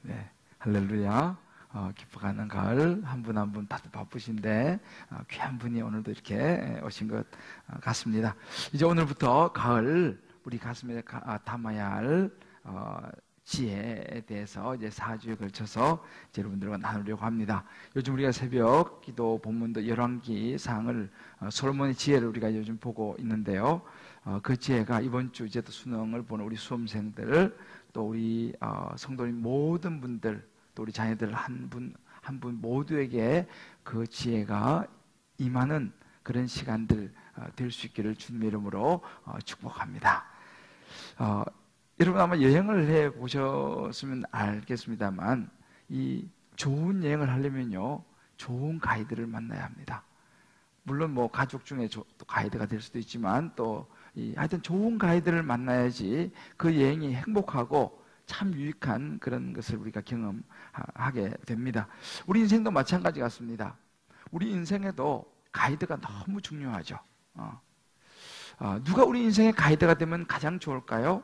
네, 할렐루야. 기뻐가는 가을 한 분 한 분 다들 바쁘신데 귀한 분이 오늘도 이렇게 오신 것 같습니다. 이제 오늘부터 가을 우리 가슴에 담아야 할 지혜에 대해서 이제 4주에 걸쳐서 이제 여러분들과 나누려고 합니다. 요즘 우리가 새벽 기도 본문도 열왕기 상을 솔로몬의 지혜를 우리가 요즘 보고 있는데요. 그 지혜가 이번 주 이제 또 수능을 보는 우리 수험생들, 또 우리 성도님 모든 분들, 또 우리 자녀들 한 분 한 분 모두에게 그 지혜가 임하는 그런 시간들 될 수 있기를 주님의 이름으로 축복합니다. 여러분 아마 여행을 해 보셨으면 알겠습니다만, 이 좋은 여행을 하려면요 좋은 가이드를 만나야 합니다. 물론 뭐 가족 중에 또 가이드가 될 수도 있지만, 또 하여튼 좋은 가이드를 만나야지 그 여행이 행복하고 참 유익한 그런 것을 우리가 경험하게 됩니다. 우리 인생도 마찬가지 같습니다. 우리 인생에도 가이드가 너무 중요하죠. 누가 우리 인생의 가이드가 되면 가장 좋을까요?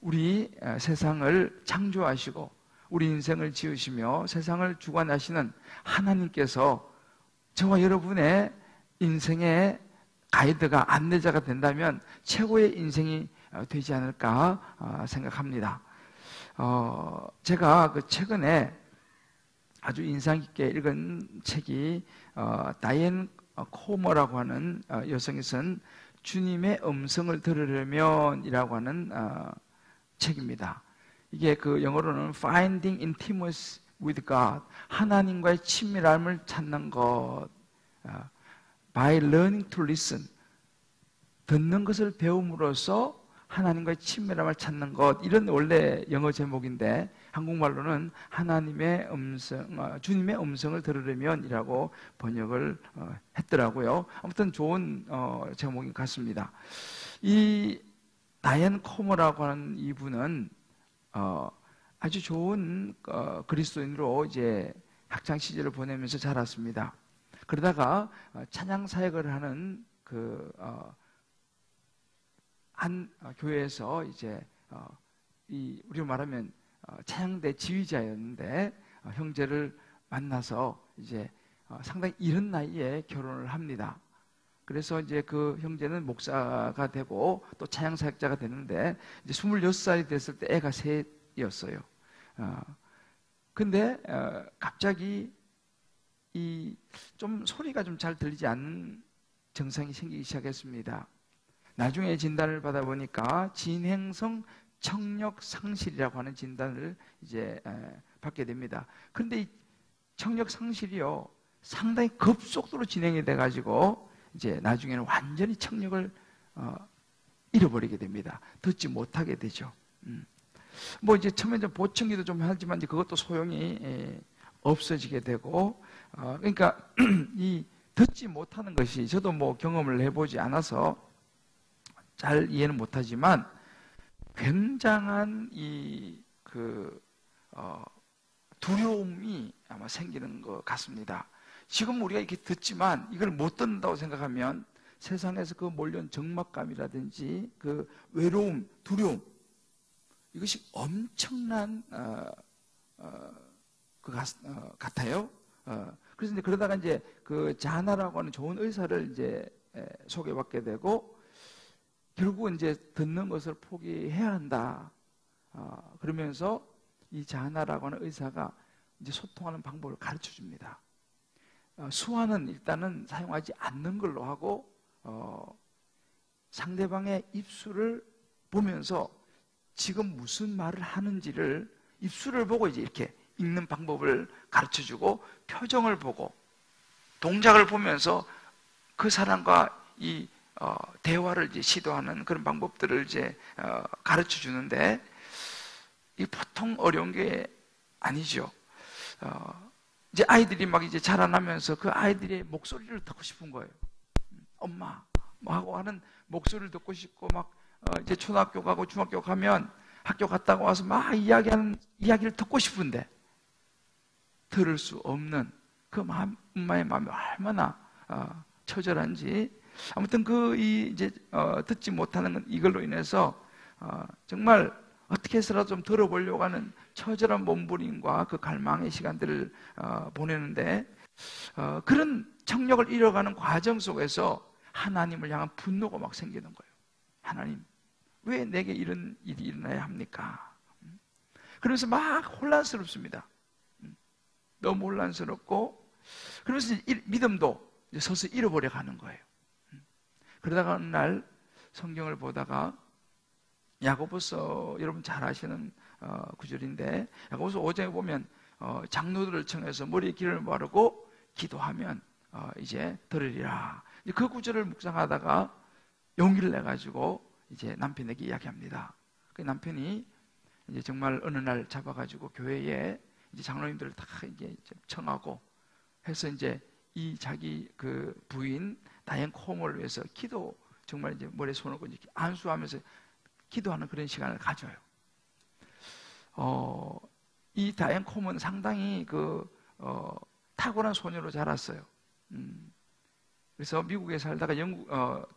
우리 세상을 창조하시고 우리 인생을 지으시며 세상을 주관하시는 하나님께서 저와 여러분의 인생의 가이드가, 안내자가 된다면 최고의 인생이 되지 않을까 생각합니다. 제가 최근에 아주 인상 깊게 읽은 책이 다이앤 코머라고 하는 여성이 쓴 주님의 음성을 들으려면 이라고 하는 책입니다. 이게 영어로는 Finding Intimacy with God, 하나님과의 친밀함을 찾는 것, by learning to listen, 듣는 것을 배움으로써 하나님과의 친밀함을 찾는 것, 이런 원래 영어 제목인데 한국말로는 하나님의 음성, 주님의 음성을 들으려면 이라고 번역을 했더라고요. 아무튼 좋은 제목인 것 같습니다. 이 다이앤 코머라고 하는 이분은 아주 좋은 그리스도인으로 이제 학창 시절을 보내면서 자랐습니다. 그러다가 찬양 사역을 하는 한 교회에서 이제 우리로 말하면 찬양대 지휘자였는데, 형제를 만나서 이제 상당히 이른 나이에 결혼을 합니다. 그래서 이제 그 형제는 목사가 되고 또 찬양 사역자가 되는데, 이제 26살이 됐을 때 애가 셋이었어요. 근데 갑자기 좀 소리가 좀 잘 들리지 않는 증상이 생기기 시작했습니다. 나중에 진단을 받아보니까 진행성 청력 상실이라고 하는 진단을 이제 받게 됩니다. 그런데 이 청력 상실이요 상당히 급속도로 진행이 돼가지고 이제 나중에는 완전히 청력을 잃어버리게 됩니다. 듣지 못하게 되죠. 뭐 이제 처음에 보청기도 좀 하지만 이제 그것도 소용이 없어지게 되고, 그러니까 이 듣지 못하는 것이, 저도 뭐 경험을 해보지 않아서 잘 이해는 못하지만 굉장한 두려움이 아마 생기는 것 같습니다. 지금 우리가 이렇게 듣지만 이걸 못 듣는다고 생각하면 세상에서 몰려온 적막감이라든지 외로움, 두려움, 이것이 엄청난 같아요. 그래서 이제 그러다가 이제 자나라고 하는 좋은 의사를 이제 소개받게 되고, 결국은 이제 듣는 것을 포기해야 한다. 그러면서 이 자나라고 하는 의사가 이제 소통하는 방법을 가르쳐 줍니다. 수화는 일단은 사용하지 않는 걸로 하고, 상대방의 입술을 보면서 지금 무슨 말을 하는지를 입술을 보고 이제 이렇게 읽는 방법을 가르쳐 주고, 표정을 보고 동작을 보면서 그 사람과 대화를 이제 시도하는 그런 방법들을 이제 가르쳐 주는데, 이 보통 어려운 게 아니죠. 이제 아이들이 막 이제 자라나면서 그 아이들의 목소리를 듣고 싶은 거예요. 엄마 뭐 하고 하는 목소리를 듣고 싶고, 막 이제 초등학교 가고 중학교 가면 학교 갔다가 와서 막 이야기하는 이야기를 듣고 싶은데 들을 수 없는 그 엄마의 마음이 얼마나 처절한지. 아무튼 이제 듣지 못하는 이걸로 인해서 정말 어떻게 해서라도 좀 들어보려고 하는 처절한 몸부림과 그 갈망의 시간들을 보내는데, 그런 청력을 잃어가는 과정 속에서 하나님을 향한 분노가 막 생기는 거예요. 하나님, 왜 내게 이런 일이 일어나야 합니까? 그러면서 막 혼란스럽습니다. 너무 혼란스럽고, 그러면서 믿음도 서서히 잃어버려 가는 거예요. 그러다가 어느 날 성경을 보다가 야고보서, 여러분 잘 아시는 구절인데, 야고보서 5장에 보면 장로들을 청해서 머리에 기름을 바르고 기도하면 이제 들으리라. 그 구절을 묵상하다가 용기를 내가지고 이제 남편에게 이야기합니다. 그 남편이 이제 정말 어느 날 잡아가지고 교회에 이제 장로님들을 다 이제 청하고 해서 이제 이 자기 그 부인 다이앤 콤을 위해서 기도, 정말 이제 머리에 손을 얹고 안수하면서 기도하는 그런 시간을 가져요. 이 다이앤 콤은 상당히 탁월한 소녀로 자랐어요. 그래서 미국에 살다가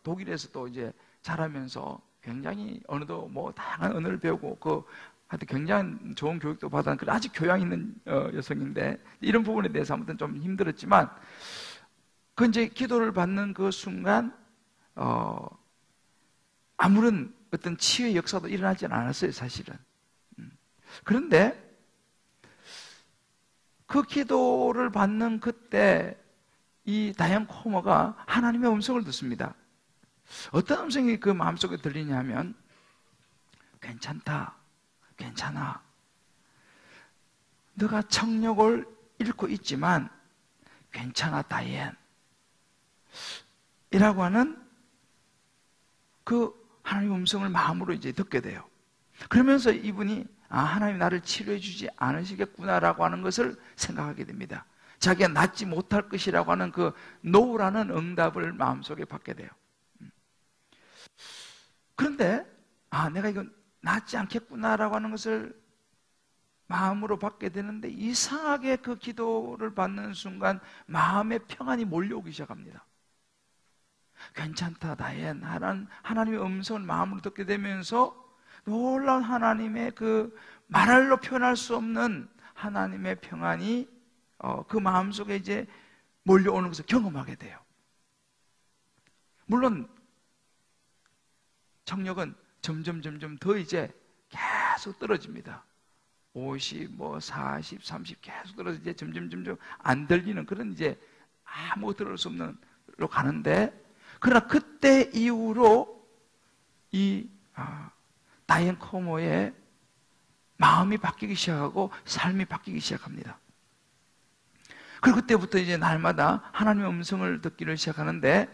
독일에서 또 이제 자라면서 굉장히 어느덧 뭐 다양한 언어를 배우고 하여튼 굉장히 좋은 교육도 받은 그런 아주 교양 있는 여성인데, 이런 부분에 대해서 아무튼 좀 힘들었지만, 그 이제 기도를 받는 그 순간 아무런 어떤 치유의 역사도 일어나지는 않았어요, 사실은. 그런데 그 기도를 받는 그때 이 다이앤 코머가 하나님의 음성을 듣습니다. 어떤 음성이 그 마음속에 들리냐면, 괜찮다, 괜찮아, 너가 청력을 잃고 있지만 괜찮아 다이앤, 이라고 하는 그 하나님의 음성을 마음으로 이제 듣게 돼요. 그러면서 이분이 하나님 나를 치료해 주지 않으시겠구나라고 하는 것을 생각하게 됩니다. 자기가 낫지 못할 것이라고 하는 그 노라는 응답을 마음속에 받게 돼요. 그런데 내가 이건 낫지 않겠구나라고 하는 것을 마음으로 받게 되는데, 이상하게 그 기도를 받는 순간 마음의 평안이 몰려오기 시작합니다. 괜찮다 다이앤, 하나님의 음성을 마음으로 듣게 되면서 놀라운 하나님의 그 말로 표현할 수 없는 하나님의 평안이 그 마음속에 이제 몰려오는 것을 경험하게 돼요. 물론 청력은 점점 더 이제 계속 떨어집니다. 50, 40, 30 계속 떨어져 이제 점점 안 들리는 그런 이제 아무 들을 수 없는 로 가는데, 그러나 그때 이후로 이 다이앤 코머의 마음이 바뀌기 시작하고 삶이 바뀌기 시작합니다. 그리고 그때부터 이제 날마다 하나님의 음성을 듣기를 시작하는데,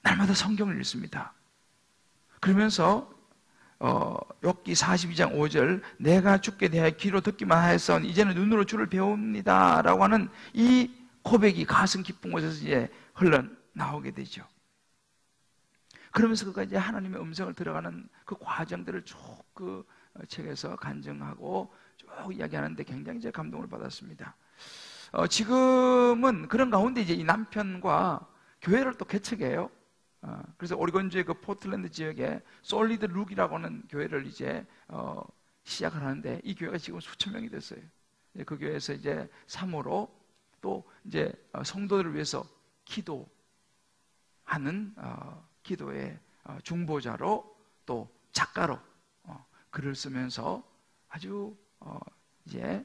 날마다 성경을 읽습니다. 그러면서 욥기 42장 5절, 내가 주께 대하여 귀로 듣기만 하였사오니 이제는 눈으로 주를 배웁니다 라고 하는 이 고백이 가슴 깊은 곳에서 이제 흘러나오게 되죠. 그러면서 그가 이제 하나님의 음성을 들어가는 그 과정들을 쭉 그 책에서 간증하고 쭉 이야기하는데 굉장히 이제 감동을 받았습니다. 지금은 그런 가운데 이제 이 남편과 교회를 또 개척해요. 그래서 오리건주의 그 포틀랜드 지역에 솔리드 룩이라고 하는 교회를 이제 시작을 하는데, 이 교회가 지금 수천 명이 됐어요. 그 교회에서 이제 사모로 또 이제 성도들을 위해서 기도하는 기도의 중보자로 또 작가로 글을 쓰면서 아주 이제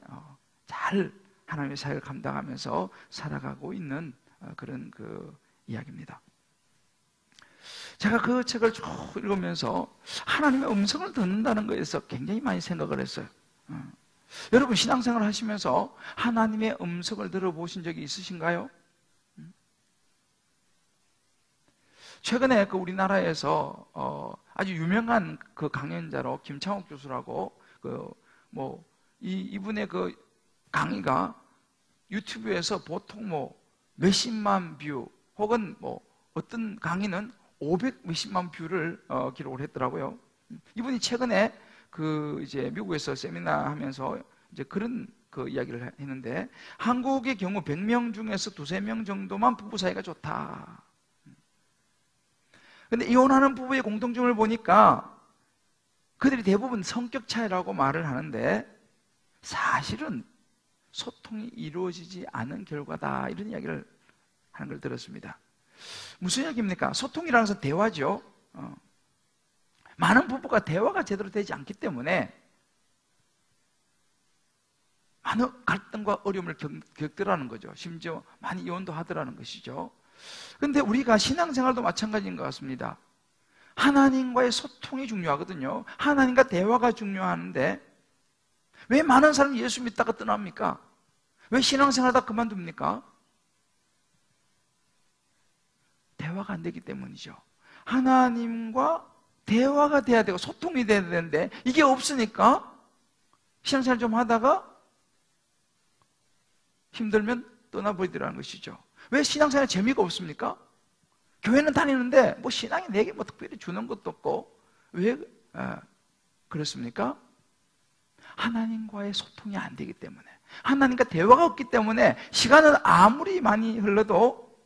잘 하나님의 사역을 감당하면서 살아가고 있는 그런 그 이야기입니다. 제가 그 책을 쭉 읽으면서 하나님의 음성을 듣는다는 것에서 굉장히 많이 생각을 했어요. 여러분 신앙생활 하시면서 하나님의 음성을 들어보신 적이 있으신가요? 최근에 그 우리나라에서 아주 유명한 그 강연자로 김창옥 교수라고 이분의 그 강의가 유튜브에서 보통 몇십만 뷰, 혹은 어떤 강의는 500 몇십만 뷰를 기록을 했더라고요. 이분이 최근에 그 이제 미국에서 세미나 하면서 이제 그런 그 이야기를 했는데, 한국의 경우 100명 중에서 2~3명 정도만 부부 사이가 좋다. 근데 이혼하는 부부의 공통점을 보니까 그들이 대부분 성격 차이라고 말을 하는데 사실은 소통이 이루어지지 않은 결과다, 이런 이야기를 하는 걸 들었습니다. 무슨 얘기입니까? 소통이라는 것은 대화죠. 많은 부부가 대화가 제대로 되지 않기 때문에 많은 갈등과 어려움을 겪더라는 거죠. 심지어 많이 이혼도 하더라는 것이죠. 그런데 우리가 신앙생활도 마찬가지인 것 같습니다. 하나님과의 소통이 중요하거든요. 하나님과 대화가 중요한데 왜 많은 사람이 예수 믿다가 떠납니까? 왜 신앙생활 다 그만둡니까? 대화가 안 되기 때문이죠. 하나님과 대화가 돼야 되고 소통이 돼야 되는데 이게 없으니까 신앙생활 좀 하다가 힘들면 떠나버리더라는 것이죠. 왜 신앙생활 재미가 없습니까? 교회는 다니는데 뭐 신앙이 내게 뭐 특별히 주는 것도 없고 왜 그렇습니까? 하나님과의 소통이 안 되기 때문에, 하나님과 대화가 없기 때문에 시간은 아무리 많이 흘러도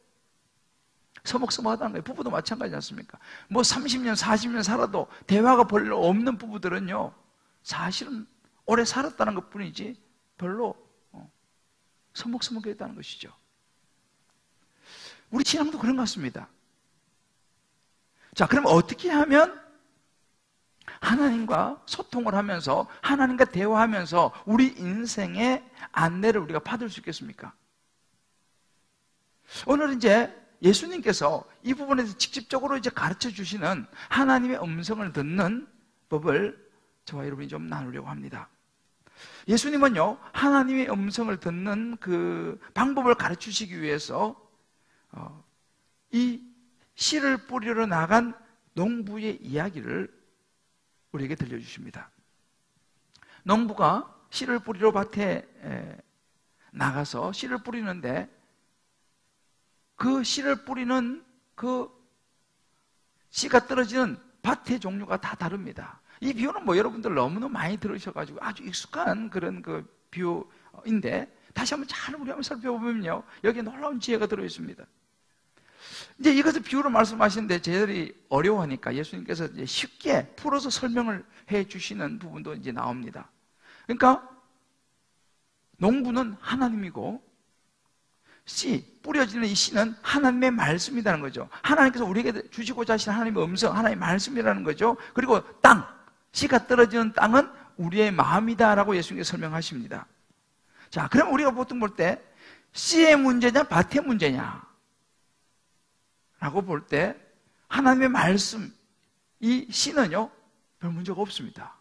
서먹서먹하다는 거예요. 부부도 마찬가지지 않습니까? 뭐 30년, 40년 살아도 대화가 별로 없는 부부들은요, 사실은 오래 살았다는 것 뿐이지 별로 서먹서먹했다는 것이죠. 우리 신앙도 그런 것 같습니다. 자, 그럼 어떻게 하면 하나님과 소통을 하면서 하나님과 대화하면서 우리 인생의 안내를 우리가 받을 수 있겠습니까? 오늘 이제 예수님께서 이 부분에서 직접적으로 이제 가르쳐 주시는 하나님의 음성을 듣는 법을 저와 여러분이 좀 나누려고 합니다. 예수님은요, 하나님의 음성을 듣는 그 방법을 가르쳐 주시기 위해서 이 씨를 뿌리러 나간 농부의 이야기를 우리에게 들려주십니다. 농부가 씨를 뿌리러 밭에 나가서 씨를 뿌리는데 그 씨를 뿌리는 그 씨가 떨어지는 밭의 종류가 다 다릅니다. 이 비유는 뭐 여러분들 너무너무 많이 들으셔가지고 아주 익숙한 그런 그 비유인데 다시 한번 잘 우리 한번 살펴보면요, 여기에 놀라운 지혜가 들어있습니다. 이제 이것을 비유로 말씀하시는데 저희들이 어려워하니까 예수님께서 이제 쉽게 풀어서 설명을 해 주시는 부분도 이제 나옵니다. 그러니까 농부는 하나님이고 씨, 뿌려지는 이 씨는 하나님의 말씀이라는 거죠. 하나님께서 우리에게 주시고자 하신 하나님의 음성, 하나님의 말씀이라는 거죠. 그리고 땅, 씨가 떨어지는 땅은 우리의 마음이다라고 예수님께서 설명하십니다. 자, 그럼 우리가 보통 볼 때 씨의 문제냐 밭의 문제냐 라고 볼 때 하나님의 말씀, 이 씨는요 별 문제가 없습니다.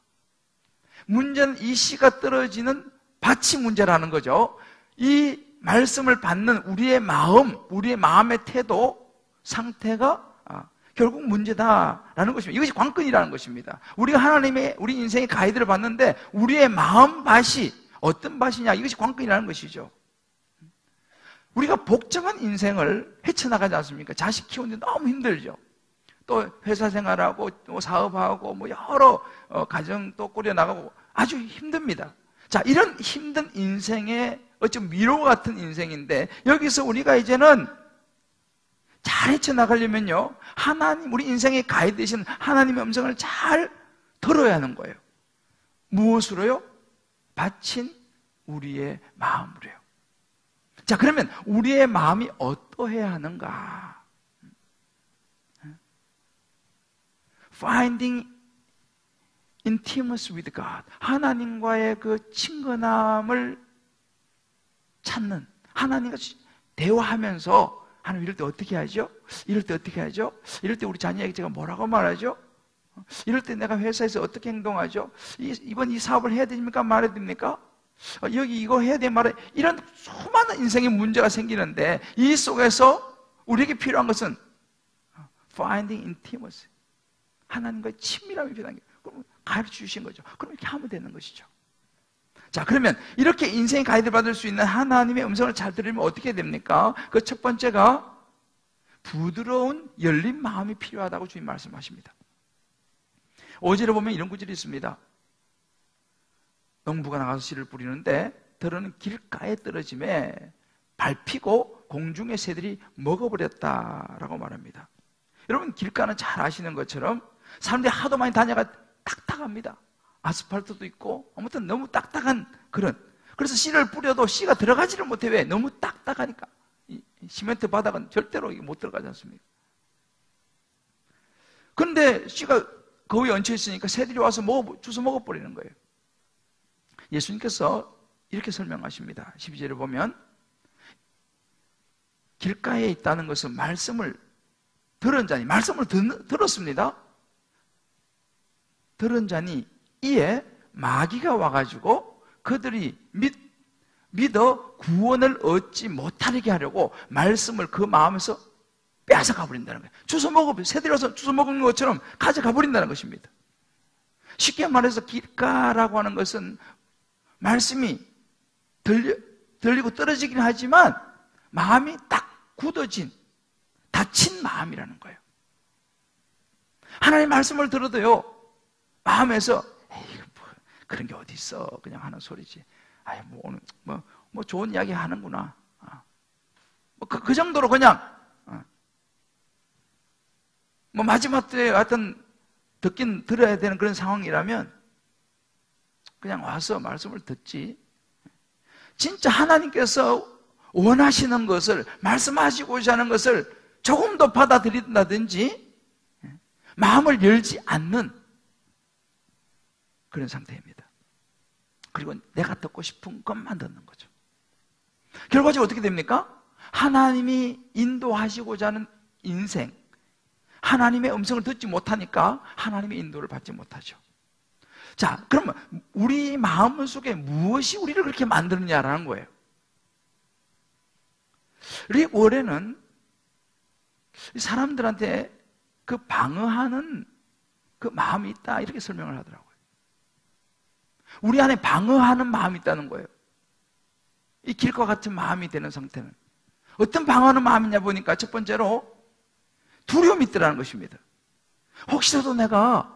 문제는 이 씨가 떨어지는 밭이 문제라는 거죠. 이 말씀을 받는 우리의 마음, 우리의 마음의 태도, 상태가 결국 문제다라는 것입니다. 이것이 관건이라는 것입니다. 우리가 하나님의 우리 인생의 가이드를 받는데 우리의 마음 밭이 어떤 밭이냐, 이것이 관건이라는 것이죠. 우리가 복잡한 인생을 헤쳐나가지 않습니까? 자식 키우는데 너무 힘들죠. 또 회사 생활하고 또 사업하고 뭐 여러 가정 또 꾸려나가고 아주 힘듭니다. 자, 이런 힘든 인생의 어쩜 미로 같은 인생인데 여기서 우리가 이제는 잘 헤쳐나가려면요, 하나님, 우리 인생의 가이드 되신 하나님의 음성을 잘 들어야 하는 거예요. 무엇으로요? 바친 우리의 마음으로요. 자, 그러면 우리의 마음이 어떠해야 하는가? Finding intimacy with God. 하나님과의 그 친근함을 찾는, 하나님과 대화하면서 하나님 이럴 때 어떻게 하죠? 이럴 때 어떻게 하죠? 이럴 때 우리 자녀에게 제가 뭐라고 말하죠? 이럴 때 내가 회사에서 어떻게 행동하죠? 이번 이 사업을 해야 됩니까? 말해야 됩니까? 여기 이거 해야 돼 말해. 이런 수많은 인생의 문제가 생기는데 이 속에서 우리에게 필요한 것은 finding intimacy, 하나님과의 친밀함이 필요한 게, 그럼 가르쳐 주신 거죠. 그럼 이렇게 하면 되는 것이죠. 자, 그러면 이렇게 인생의 가이드를 받을 수 있는 하나님의 음성을 잘 들으면 어떻게 됩니까? 그 첫 번째가 부드러운 열린 마음이 필요하다고 주님 말씀하십니다. 5절에 보면 이런 구절이 있습니다. 농부가 나가서 씨를 뿌리는데 들어는 길가에 떨어짐에 밟히고 공중의 새들이 먹어버렸다라고 말합니다. 여러분, 길가는 잘 아시는 것처럼 사람들이 하도 많이 다녀가 딱딱합니다. 아스팔트도 있고 아무튼 너무 딱딱한 그런, 그래서 씨를 뿌려도 씨가 들어가지를 못해. 왜? 너무 딱딱하니까. 이 시멘트 바닥은 절대로 못 들어가지 않습니까? 그런데 씨가 거기에 얹혀 있으니까 새들이 와서 주워 먹어버리는 거예요. 예수님께서 이렇게 설명하십니다. 12절에 보면 길가에 있다는 것은 말씀을 들은 자니, 말씀을 들었습니다. 들은 자니 이에 마귀가 와가지고 그들이 믿어 구원을 얻지 못하게 하려고 말씀을 그 마음에서 빼앗아 가버린다는 거예요. 새들이 와서 주워 먹는 것처럼 가져가 버린다는 것입니다. 쉽게 말해서 길가라고 하는 것은 말씀이 들리고 떨어지긴 하지만 마음이 딱 굳어진, 닫힌 마음이라는 거예요. 하나님 말씀을 들어도요, 마음에서 에이, 그런 게 어디 있어, 그냥 하는 소리지. 아이, 오늘 좋은 이야기 하는구나. 그 정도로 그냥 마지막 때에 하여튼 들어야 되는 그런 상황이라면 그냥 와서 말씀을 듣지. 진짜 하나님께서 원하시는 것을, 말씀하시고자 하는 것을 조금 더 받아들인다든지 마음을 열지 않는 그런 상태입니다. 그리고 내가 듣고 싶은 것만 듣는 거죠. 결과적으로 어떻게 됩니까? 하나님이 인도하시고자 하는 인생, 하나님의 음성을 듣지 못하니까 하나님의 인도를 받지 못하죠. 자, 그러면 우리 마음 속에 무엇이 우리를 그렇게 만드느냐라는 거예요. 릭 워렌은 사람들한테 그 방어하는 그 마음이 있다, 이렇게 설명을 하더라고요. 우리 안에 방어하는 마음이 있다는 거예요. 이 길과 같은 마음이 되는 상태는 어떤 방어하는 마음이냐 보니까 첫 번째로 두려움이 있더라는 것입니다. 혹시라도 내가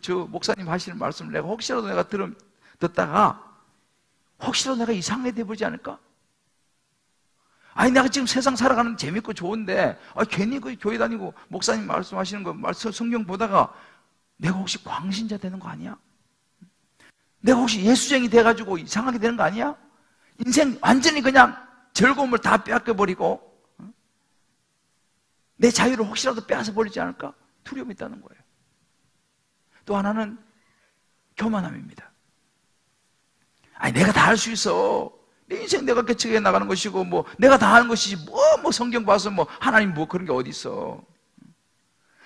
저 목사님 하시는 말씀을 내가 혹시라도 내가 듣다가 혹시라도 내가 이상하게 돼보지 않을까? 아니, 내가 지금 세상 살아가는 재밌고 좋은데 괜히 그 교회 다니고 목사님 말씀하시는 거 성경 보다가 내가 혹시 광신자 되는 거 아니야? 내가 혹시 예수쟁이 돼가지고 이상하게 되는 거 아니야? 인생 완전히 그냥 즐거움을 다 빼앗겨버리고 내 자유를 혹시라도 빼앗아 버리지 않을까? 두려움이 있다는 거예요. 또 하나는 교만함입니다. 아니, 내가 다 할 수 있어. 내 인생 내가 개척해 나가는 것이고 내가 다 하는 것이지 뭐 성경 봐서 하나님 그런 게 어디 있어.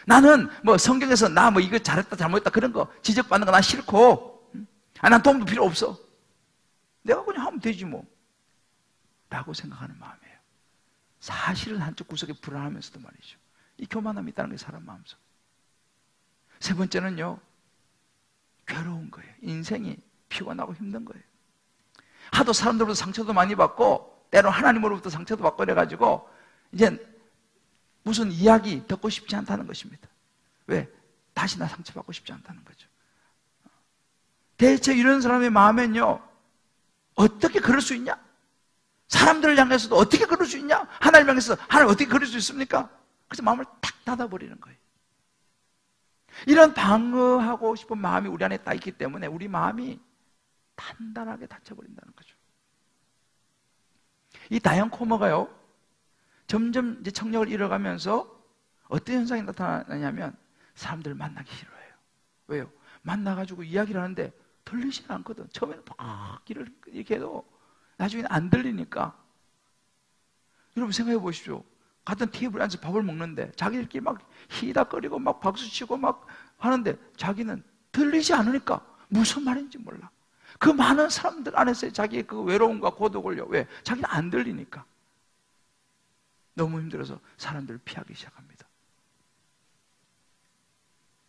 나는 성경에서 나 이거 잘했다 잘못했다 그런 거 지적받는 거 난 싫고, 난 도움도 필요 없어. 내가 그냥 하면 되지 라고 생각하는 마음이에요. 사실은 한쪽 구석에 불안하면서도 말이죠. 이 교만함이 있다는 게 사람 마음속. 세 번째는요, 괴로운 거예요. 인생이 피곤하고 힘든 거예요. 하도 사람들로부터 상처도 많이 받고 때로는 하나님으로부터 상처도 받고 그래가지고 이제 무슨 이야기 듣고 싶지 않다는 것입니다. 왜? 다시 나 상처받고 싶지 않다는 거죠. 대체 이런 사람의 마음엔요, 어떻게 그럴 수 있냐? 사람들을 향해서도 어떻게 그럴 수 있냐? 하나님 향해서 하나님 어떻게 그럴 수 있습니까? 그래서 마음을 탁 닫아버리는 거예요. 이런 방어하고 싶은 마음이 우리 안에 딱 있기 때문에 우리 마음이 단단하게 닫혀버린다는 거죠. 이 다이언 코머가요, 점점 이제 청력을 잃어가면서 어떤 현상이 나타나냐면 사람들을 만나기 싫어해요. 왜요? 만나가지고 이야기를 하는데 들리지는 않거든. 처음에는 막 이렇게 해도 나중에는 안 들리니까. 여러분 생각해 보십시오. 같은 테이블에 앉아서 밥을 먹는데 자기들끼리 막 희닥거리고 막 박수치고 막 하는데 자기는 들리지 않으니까 무슨 말인지 몰라. 그 많은 사람들 안에서 자기의 그 외로움과 고독을요. 왜? 자기는 안 들리니까. 너무 힘들어서 사람들을 피하기 시작합니다.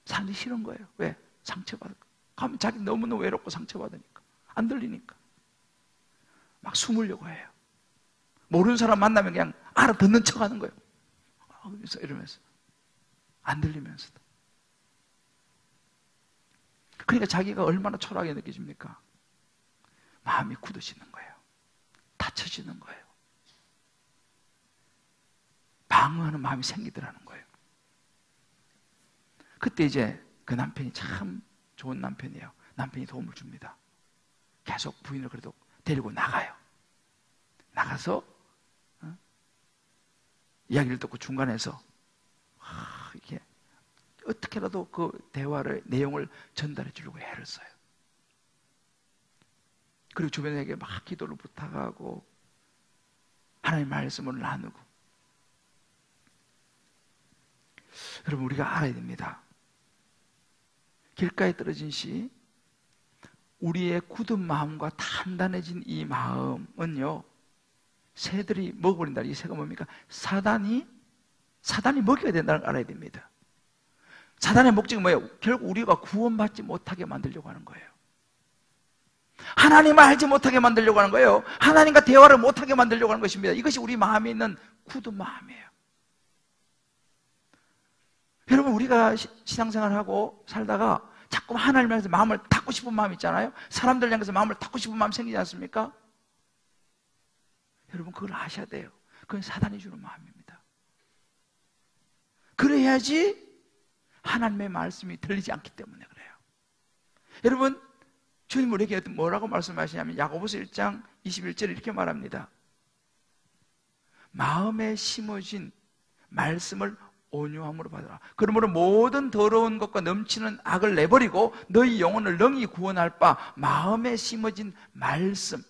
사람들이 싫은 거예요. 왜? 상처받을 거. 가면 자기 너무너무 외롭고 상처받으니까. 안 들리니까. 막 숨으려고 해요. 모르는 사람 만나면 그냥 알아듣는 척 하는 거예요. 이러면서. 안 들리면서도. 그러니까 자기가 얼마나 초라하게 느껴집니까? 마음이 굳어지는 거예요. 닫혀지는 거예요. 방어하는 마음이 생기더라는 거예요. 그때 이제 그 남편이 참 좋은 남편이에요. 남편이 도움을 줍니다. 계속 부인을 그래도 데리고 나가요. 나가서 이야기를 듣고 중간에서 이렇게 어떻게라도 그 대화를 내용을 전달해 주려고 애를 써요. 그리고 주변에게 막 기도를 부탁하고 하나님의 말씀을 나누고. 여러분, 우리가 알아야 됩니다. 길가에 떨어진 씨, 우리의 굳은 마음과 단단해진 이 마음은요, 새들이 먹어버린다. 이 새가 뭡니까? 사단이 먹여야 된다는 걸 알아야 됩니다. 사단의 목적이 뭐예요? 결국 우리가 구원받지 못하게 만들려고 하는 거예요. 하나님을 알지 못하게 만들려고 하는 거예요. 하나님과 대화를 못하게 만들려고 하는 것입니다. 이것이 우리 마음에 있는 굳은 마음이에요. 여러분, 우리가 신앙생활하고 살다가 자꾸 하나님 향해서 마음을 닫고 싶은 마음 있잖아요. 사람들 향해서 마음을 닫고 싶은 마음 생기지 않습니까? 여러분, 그걸 아셔야 돼요. 그건 사단이 주는 마음입니다. 그래야지 하나님의 말씀이 들리지 않기 때문에 그래요. 여러분, 주님 우리에게 뭐라고 말씀하시냐면 야고보서 1장 21절에 이렇게 말합니다. 마음에 심어진 말씀을 온유함으로 받아라. 그러므로 모든 더러운 것과 넘치는 악을 내버리고 너희 영혼을 능히 구원할 바 마음에 심어진 말씀,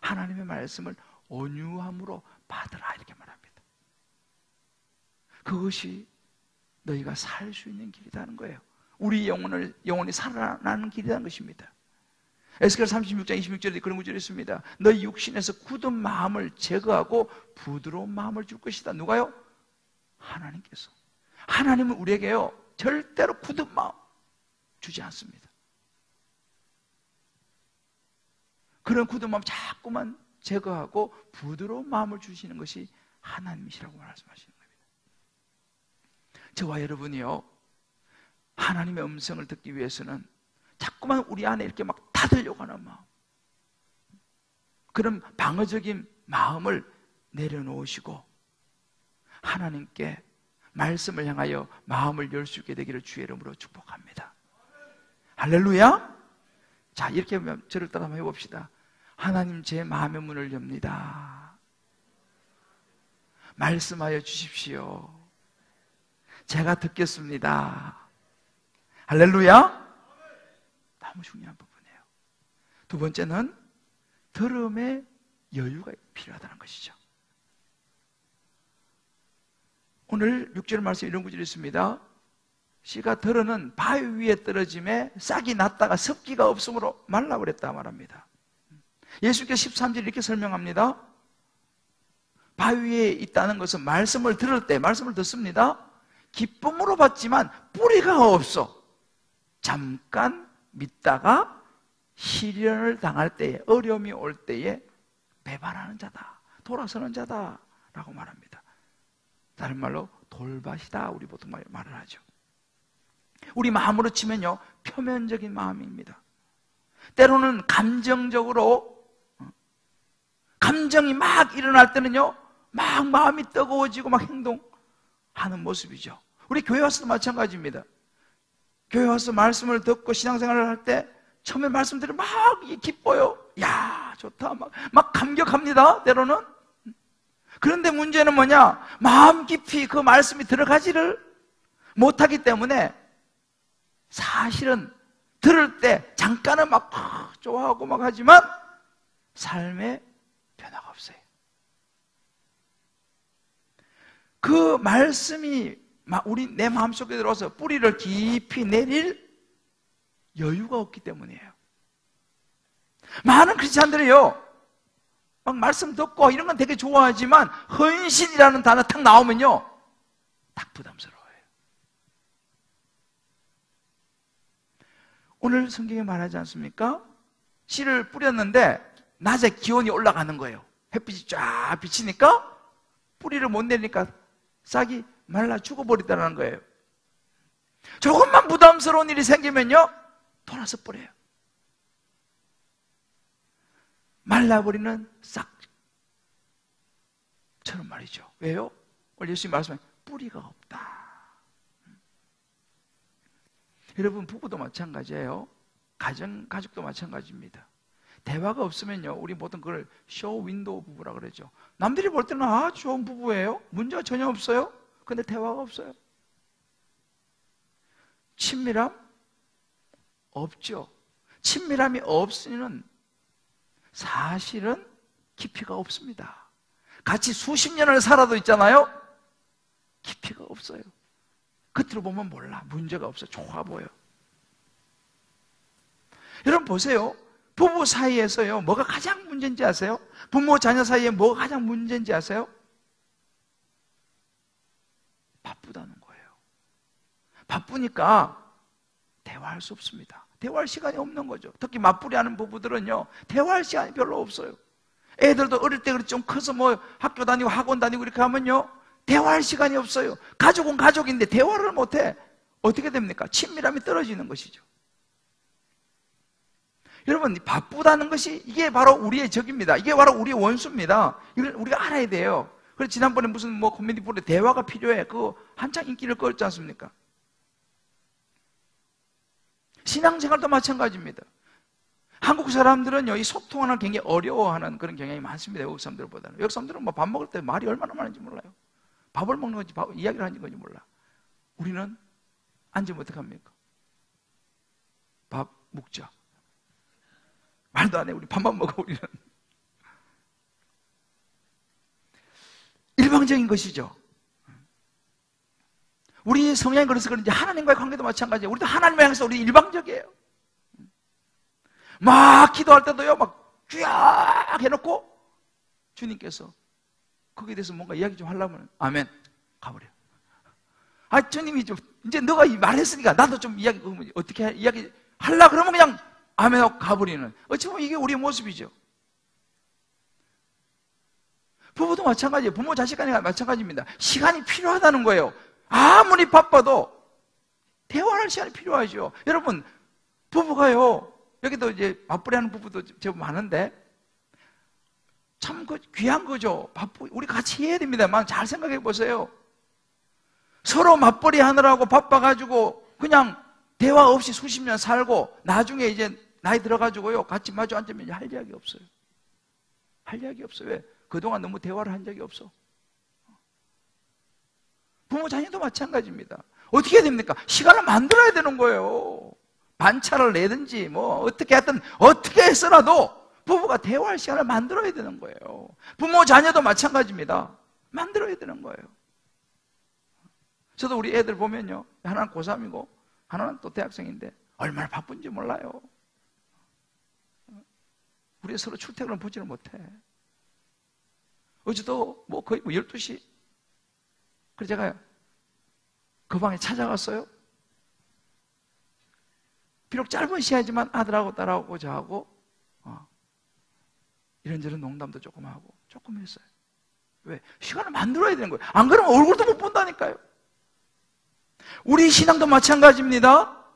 하나님의 말씀을 온유함으로 받으라, 이렇게 말합니다. 그것이 너희가 살 수 있는 길이라는 거예요. 우리 영혼이 살아나는 길이라는 것입니다. 에스겔 36장 26절에 그런 구절이 있습니다. 너희 육신에서 굳은 마음을 제거하고 부드러운 마음을 줄 것이다. 누가요? 하나님께서. 하나님은 우리에게요, 절대로 굳은 마음 주지 않습니다. 그런 굳은 마음 자꾸만 제거하고 부드러운 마음을 주시는 것이 하나님이시라고 말씀하시는 겁니다. 저와 여러분이요, 하나님의 음성을 듣기 위해서는 자꾸만 우리 안에 이렇게 막 닫으려고 하는 마음, 그런 방어적인 마음을 내려놓으시고 하나님께 말씀을 향하여 마음을 열 수 있게 되기를 주의 이름으로 축복합니다. 할렐루야. 자, 이렇게 하면 저를 따라 한번 해봅시다. 하나님, 제 마음의 문을 엽니다. 말씀하여 주십시오. 제가 듣겠습니다. 할렐루야. 너무 중요한 부분이에요. 두 번째는 들음의 여유가 필요하다는 것이죠. 오늘 6절 말씀에 이런 구절이 있습니다. 씨가 들어는 바위 위에 떨어짐에 싹이 났다가 습기가 없으므로 말라버렸다 말합니다. 예수께서 13절 이렇게 설명합니다. 바위 위에 있다는 것은 말씀을 들을 때, 말씀을 듣습니다. 기쁨으로 받지만 뿌리가 없어. 잠깐 믿다가 시련을 당할 때에, 어려움이 올 때에 배반하는 자다, 돌아서는 자다 라고 말합니다. 다른 말로 돌밭이다, 우리 보통 말을 하죠. 우리 마음으로 치면요, 표면적인 마음입니다. 때로는 감정적으로, 감정이 막 일어날 때는요, 막 마음이 뜨거워지고 막 행동하는 모습이죠. 우리 교회 와서도 마찬가지입니다. 교회 와서 말씀을 듣고 신앙생활을 할 때 처음에 말씀 들으면 막 기뻐요. 야, 좋다, 막 감격합니다, 때로는. 그런데 문제는 뭐냐? 마음 깊이 그 말씀이 들어가지를 못하기 때문에 사실은 들을 때 잠깐은 막 좋아하고 막 하지만 삶에 변화가 없어요. 그 말씀이 내 마음속에 들어와서 뿌리를 깊이 내릴 여유가 없기 때문이에요. 많은 크리스찬들이요, 막 말씀 듣고 이런 건 되게 좋아하지만 헌신이라는 단어 딱 나오면요, 딱 부담스러워요. 오늘 성경에 말하지 않습니까? 씨를 뿌렸는데 낮에 기온이 올라가는 거예요. 햇빛이 쫙 비치니까 뿌리를 못 내리니까 싹이 말라 죽어버리다는 거예요. 조금만 부담스러운 일이 생기면요, 돌아서 뿌려요. 말라버리는 싹처럼 말이죠. 왜요? 오늘 예수님 말씀에 뿌리가 없다. 여러분, 부부도 마찬가지예요. 가족도 마찬가지입니다. 대화가 없으면요, 우리 보통 그걸 쇼 윈도우 부부라 그러죠. 남들이 볼 때는 아주 좋은 부부예요. 문제가 전혀 없어요. 근데 대화가 없어요. 친밀함? 없죠. 친밀함이 없으면 사실은 깊이가 없습니다. 같이 수십 년을 살아도 있잖아요. 깊이가 없어요. 겉으로 보면 몰라. 문제가 없어. 좋아 보여. 여러분 보세요. 부부 사이에서요, 뭐가 가장 문제인지 아세요? 부모 자녀 사이에 뭐가 가장 문제인지 아세요? 바쁘다는 거예요. 바쁘니까 대화할 수 없습니다. 대화할 시간이 없는 거죠. 특히 맞벌이 하는 부부들은요, 대화할 시간이 별로 없어요. 애들도 어릴 때 좀 커서 뭐 학교 다니고 학원 다니고 이렇게 하면요, 대화할 시간이 없어요. 가족은 가족인데 대화를 못해. 어떻게 됩니까? 친밀함이 떨어지는 것이죠. 여러분, 바쁘다는 것이 이게 바로 우리의 적입니다. 이게 바로 우리의 원수입니다. 이걸 우리가 알아야 돼요. 그래서 지난번에 무슨 뭐 코미디 프로에 대화가 필요해. 그거 한창 인기를 끌었지 않습니까? 신앙생활도 마찬가지입니다. 한국 사람들은요, 이 소통하는 걸 굉장히 어려워하는 그런 경향이 많습니다. 외국 사람들보다는. 외국 사람들은 뭐 밥 먹을 때 말이 얼마나 많은지 몰라요. 밥을 먹는 건지 이야기를 하는 건지 몰라. 우리는 앉으면 어떡합니까? 밥 먹자. 말도 안 해. 우리 밥만 먹어, 우리는. 일방적인 것이죠. 우리 성향이 그래서 그런지 하나님과의 관계도 마찬가지예요. 우리도 하나님을 향해서 우리 일방적이에요. 막 기도할 때도요, 막 쫙 해놓고 주님께서 거기에 대해서 뭔가 이야기 좀 하려면 아멘 가버려. 아, 주님이 좀 이제 너가 말했으니까 나도 좀 이야기 어떻게 이야기 하려 그러면 그냥 아멘 하고 가버리는. 어찌 보면 이게 우리의 모습이죠. 부부도 마찬가지예요. 부모 자식 간에 마찬가지입니다. 시간이 필요하다는 거예요. 아무리 바빠도 대화할 시간이 필요하죠. 여러분, 부부가요, 여기도 이제 맞벌이 하는 부부도 제법 많은데 참 귀한 거죠. 우리 같이 해야 됩니다만 잘 생각해 보세요. 서로 맞벌이 하느라고 바빠가지고 그냥 대화 없이 수십 년 살고 나중에 이제 나이 들어가지고요, 같이 마주 앉으면 할 이야기 없어요. 할 이야기 없어요. 왜? 그동안 너무 대화를 한 적이 없어. 부모 자녀도 마찬가지입니다. 어떻게 해야 됩니까? 시간을 만들어야 되는 거예요. 반차를 내든지 뭐 어떻게 하든 어떻게 해서라도 부부가 대화할 시간을 만들어야 되는 거예요. 부모 자녀도 마찬가지입니다. 만들어야 되는 거예요. 저도 우리 애들 보면요, 하나는 고3이고 하나는 또 대학생인데 얼마나 바쁜지 몰라요. 우리 서로 출퇴근을 보지를 못해. 어제도 뭐 거의 12시. 그래서 제가 그 방에 찾아갔어요. 비록 짧은 시간이지만 아들하고 딸하고 저하고 이런저런 농담도 조금 하고 조금 했어요. 왜? 시간을 만들어야 되는 거예요. 안 그러면 얼굴도 못 본다니까요. 우리 신앙도 마찬가지입니다.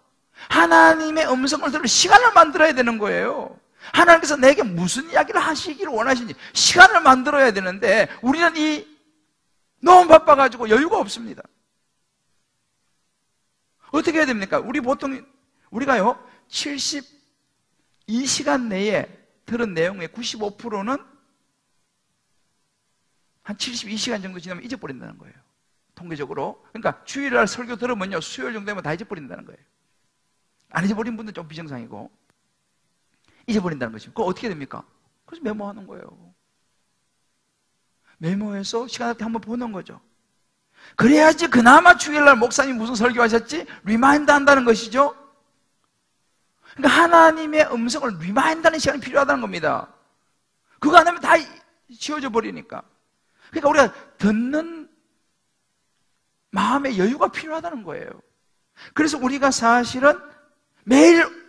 하나님의 음성을 들을 시간을 만들어야 되는 거예요. 하나님께서 내게 무슨 이야기를 하시기를 원하시는지 시간을 만들어야 되는데 우리는 너무 바빠가지고 여유가 없습니다. 어떻게 해야 됩니까? 우리가요 72시간 내에 들은 내용의 95%는 한 72시간 정도 지나면 잊어버린다는 거예요. 통계적으로. 그러니까 주일날 설교 들으면요, 수요일 정도 되면 다 잊어버린다는 거예요. 안 잊어버린 분들은 좀 비정상이고 잊어버린다는 것이죠. 그거 어떻게 됩니까? 그래서 메모하는 거예요. 메모해서 시간 날 때 한번 보는 거죠. 그래야지 그나마 주일날 목사님 무슨 설교하셨지? 리마인드 한다는 것이죠. 그러니까 하나님의 음성을 리마인드하는 시간이 필요하다는 겁니다. 그거 안 하면 다 지워져 버리니까. 그러니까 우리가 듣는 마음의 여유가 필요하다는 거예요. 그래서 우리가 사실은 매일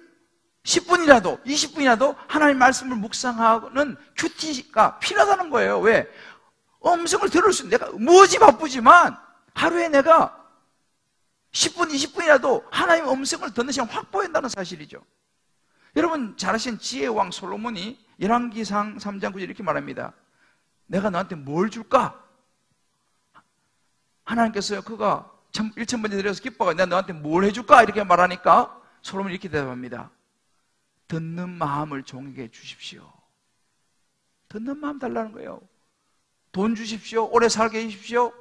10분이라도 20분이라도 하나님 말씀을 묵상하는 큐티가 필요하다는 거예요. 왜? 음성을 들을 수 있는, 내가 무지 바쁘지만 하루에 내가 10분, 20분이라도 하나님의 음성을 듣는 시간 확보한다는 사실이죠. 여러분 잘 아시는 지혜의 왕 솔로몬이 열왕기상 3장 9절 이렇게 말합니다. 내가 너한테 뭘 줄까? 하나님께서요, 그가 1,000번째 드려서 기뻐가 내가 너한테 뭘 해줄까? 이렇게 말하니까 솔로몬이 이렇게 대답합니다. 듣는 마음을 종에게 주십시오. 듣는 마음 달라는 거예요. 돈 주십시오. 오래 살게 해주십시오.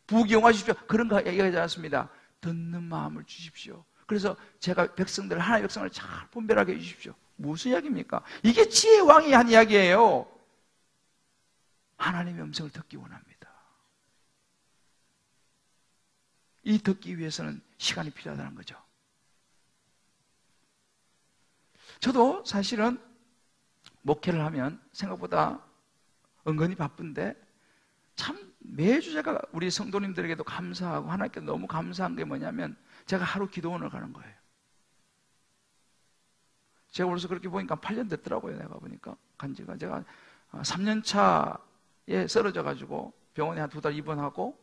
부귀영화하십시오. 그런 거 얘기하지 않았습니다. 듣는 마음을 주십시오. 그래서 제가 백성들, 하나님의 백성을 잘 분별하게 해주십시오. 무슨 이야기입니까? 이게 지혜의 왕이 한 이야기예요. 하나님의 음성을 듣기 원합니다. 이 듣기 위해서는 시간이 필요하다는 거죠. 저도 사실은 목회를 하면 생각보다 은근히 바쁜데 참 매주 제가 우리 성도님들에게도 감사하고 하나님께 너무 감사한 게 뭐냐면 제가 하루 기도원을 가는 거예요. 제가 벌써 그렇게 보니까 8년 됐더라고요. 내가 보니까 간지가 제가 3년 차에 쓰러져 가지고 병원에 한 2달 입원하고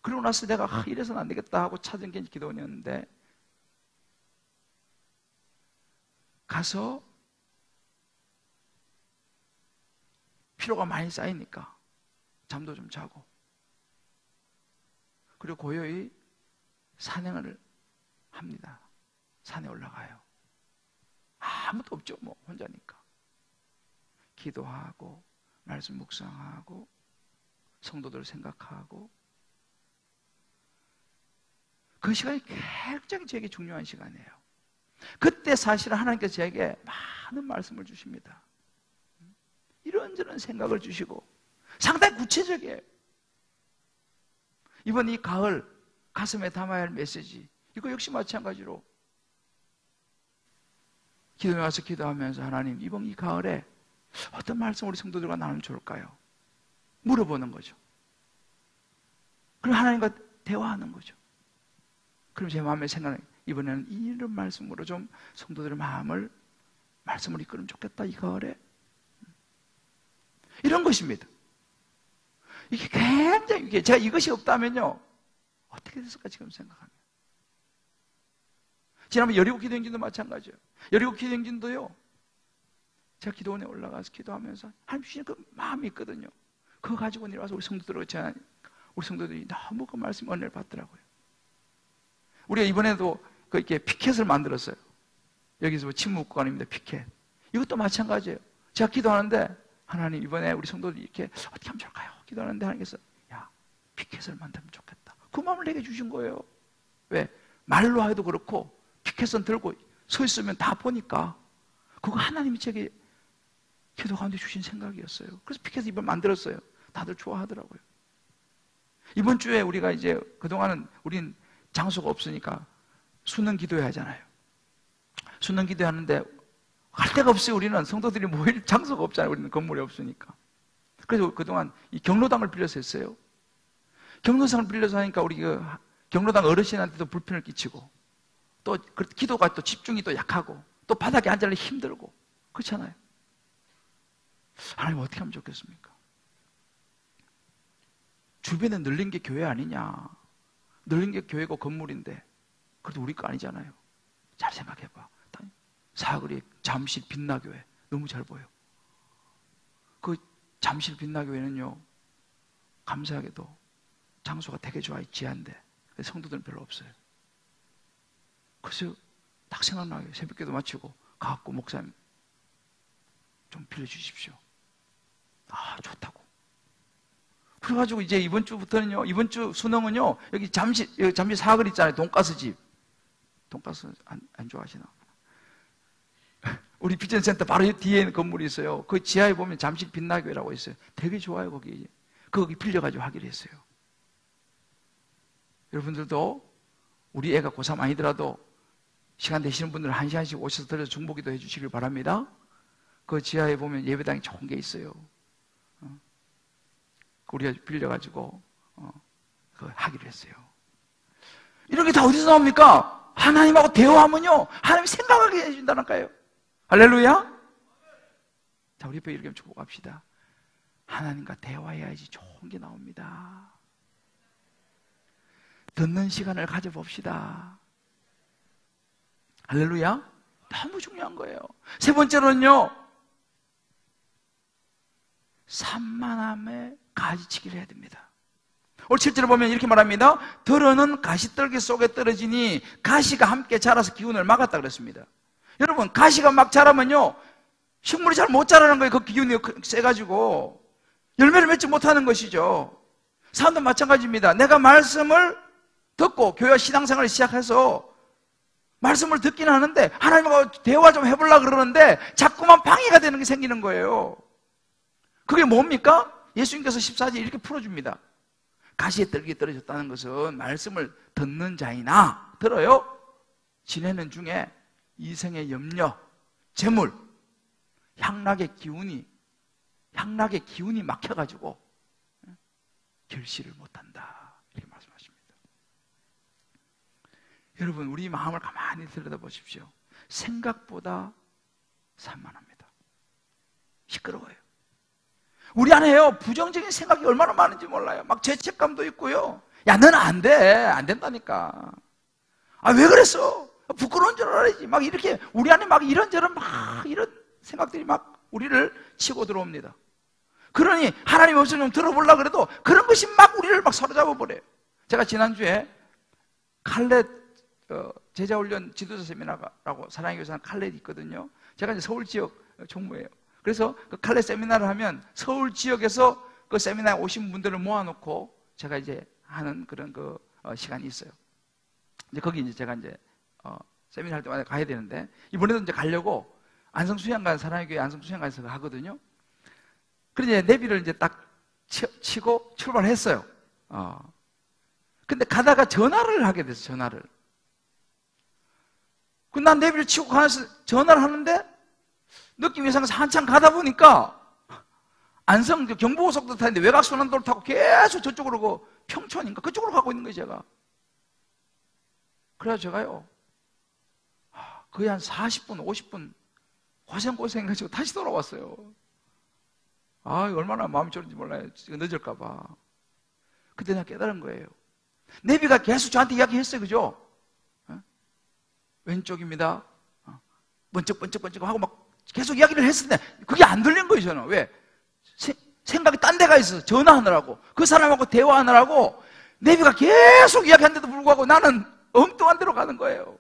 그러고 나서 내가 이래서는 안 되겠다 하고 찾은 게 기도원이었는데 가서 피로가 많이 쌓이니까 잠도 좀 자고 그리고 고요히 산행을 합니다. 산에 올라가요. 아무도 없죠. 뭐 혼자니까. 기도하고 말씀 묵상하고 성도들 생각하고 그 시간이 굉장히 저에게 중요한 시간이에요. 그때 사실은 하나님께서 저에게 많은 말씀을 주십니다. 이런저런 생각을 주시고 상당히 구체적이에요. 이번 이 가을 가슴에 담아야 할 메시지 이거 역시 마찬가지로 기도에 와서 기도하면서 하나님 이번 이 가을에 어떤 말씀 우리 성도들과 나누면 좋을까요? 물어보는 거죠. 그럼 하나님과 대화하는 거죠. 그럼 제 마음에 생각해 이번에는 이런 말씀으로 좀 성도들의 마음을 말씀을 이끌면 좋겠다 이 가을에 이런 것입니다. 이게 굉장히 제가 이것이 없다면요 어떻게 됐을까 지금 생각하면 지난번 여리고 기도행진도 마찬가지예요. 여리고 기도행진도요 제가 기도원에 올라가서 기도하면서 하나님 주시는 그 마음이 있거든요. 그거 가지고 내려와서 우리 성도들이 너무 그 말씀 은혜를 받더라고요. 우리가 이번에도 이렇게 피켓을 만들었어요. 여기서 침묵관입니다. 피켓. 이것도 마찬가지예요. 제가 기도하는데 하나님 이번에 우리 성도들이 이렇게 어떻게 하면 좋을까요? 기도하는데 하나님께서 야 피켓을 만들면 좋겠다. 그 마음을 내게 주신 거예요. 왜? 말로 해도 그렇고 피켓은 들고 서 있으면 다 보니까 그거 하나님이 제게 기도 가운데 주신 생각이었어요. 그래서 피켓을 이번 만들었어요. 다들 좋아하더라고요. 이번 주에 우리가 이제 그동안은 우린 장소가 없으니까 수능 기도회 하잖아요. 수능 기도회 하는데 갈 데가 없어요. 우리는 성도들이 모일 장소가 없잖아요. 우리는 건물이 없으니까. 그래서 그동안 이 경로당을 빌려서 했어요. 경로당을 빌려서 하니까 우리 그 경로당 어르신한테도 불편을 끼치고 또 기도가 또 집중이 또 약하고 또 바닥에 앉으려 힘들고 그렇잖아요. 하나님 어떻게 하면 좋겠습니까? 주변에 늘린 게 교회 아니냐? 늘린 게 교회고 건물인데 그래도 우리 거 아니잖아요. 잘 생각해봐. 사거리 잠실 빛나교회 너무 잘 보여. 그 잠실 빛나교회는요 감사하게도 장소가 되게 좋아요. 지하인데 성도들은 별로 없어요. 그래서 딱 생각나요. 새벽기도 마치고 가갖고 목사님 좀 빌려주십시오. 아 좋다고. 그래가지고 이제 이번 주부터는요 이번 주 수능은요 여기 잠실 사거리 있잖아요. 돈가스 집. 돈가스 안 좋아하시나? 우리 비전센터 바로 뒤에 있는 건물이 있어요. 그 지하에 보면 잠실 빛나교회라고 있어요. 되게 좋아요 거기. 거기 빌려가지고 하기로 했어요. 여러분들도 우리 애가 고3 아니더라도 시간 되시는 분들은 1시간씩 오셔서 들어서 중보기도 해주시길 바랍니다. 그 지하에 보면 예배당이 좋은 게 있어요. 우리가 빌려가지고 그거 하기로 했어요. 이런 게 다 어디서 나옵니까? 하나님하고 대화하면요 하나님이 생각하게 해준다니까요. 할렐루야. 자 우리 옆에 이렇게 축복합시다. 하나님과 대화해야지 좋은 게 나옵니다. 듣는 시간을 가져봅시다. 할렐루야. 너무 중요한 거예요. 세 번째로는요 산만함에 가지치기를 해야 됩니다. 오늘 7절에 보면 이렇게 말합니다. 들어는 가시떨기 속에 떨어지니 가시가 함께 자라서 기운을 막았다 그랬습니다. 여러분, 가시가 막 자라면요, 식물이 잘 못 자라는 거예요. 그 기운이 세가지고 열매를 맺지 못하는 것이죠. 사람도 마찬가지입니다. 내가 말씀을 듣고 교회 신앙생활을 시작해서 말씀을 듣긴 하는데 하나님하고 대화 좀 해보려고 그러는데 자꾸만 방해가 되는 게 생기는 거예요. 그게 뭡니까? 예수님께서 14절 이렇게 풀어줍니다. 가시에 떨기 떨어졌다는 것은 말씀을 듣는 자이나, 들어요? 지내는 중에 이생의 염려, 재물, 향락의 기운이 막혀가지고 결실을 못한다, 이렇게 말씀하십니다. 여러분, 우리 마음을 가만히 들여다보십시오. 생각보다 산만합니다. 시끄러워요. 우리 안에요, 부정적인 생각이 얼마나 많은지 몰라요. 막 죄책감도 있고요. 야, 너는 안 돼. 안 된다니까. 아, 왜 그랬어? 부끄러운 줄 알아야지. 막 이렇게 우리 안에 막 이런저런 막 이런 생각들이 막 우리를 치고 들어옵니다. 그러니 하나님 말씀 좀 들어보려고 그래도 그런 것이 막 우리를 막 사로잡아 버려요. 제가 지난주에 칼렛 제자훈련 지도자 세미나라고 사랑의 교사는 칼렛이 있거든요. 제가 이제 서울 지역 총무예요. 그래서 그 칼렛 세미나를 하면 서울 지역에서 그 세미나에 오신 분들을 모아놓고 제가 이제 하는 그런 그 시간이 있어요. 이제 거기 이제 제가 이제 세미나 할 때마다 가야 되는데 이번에도 이제 가려고 안성수양관, 사랑의 교회 안성수양관에서 하거든요. 그래서 이제 내비를 이제 딱 치고 출발했어요. 근데 가다가 전화를 하게 됐어요. 전화를. 난 내비를 치고 가서 전화를 하는데 느낌 이상해서 한참 가다 보니까 안성 경부고속도로 타는데 외곽순환도로 타고 계속 저쪽으로 그 평촌인가 그쪽으로 가고 있는 거예요. 제가. 그래서 제가요 거의 한 40분 50분 고생해가지고 다시 돌아왔어요. 얼마나 마음이 졸은지 몰라요. 늦을까 봐. 그때 내가 깨달은 거예요. 내비가 계속 저한테 이야기했어요. 그죠? 왼쪽입니다. 번쩍번쩍번쩍 하고 막 계속 이야기를 했는데 그게 안 들린 거예요. 저는. 왜? 생각이 딴 데가 있어서 전화하느라고 그 사람하고 대화하느라고 내비가 계속 이야기하는데도 불구하고 나는 엉뚱한 데로 가는 거예요.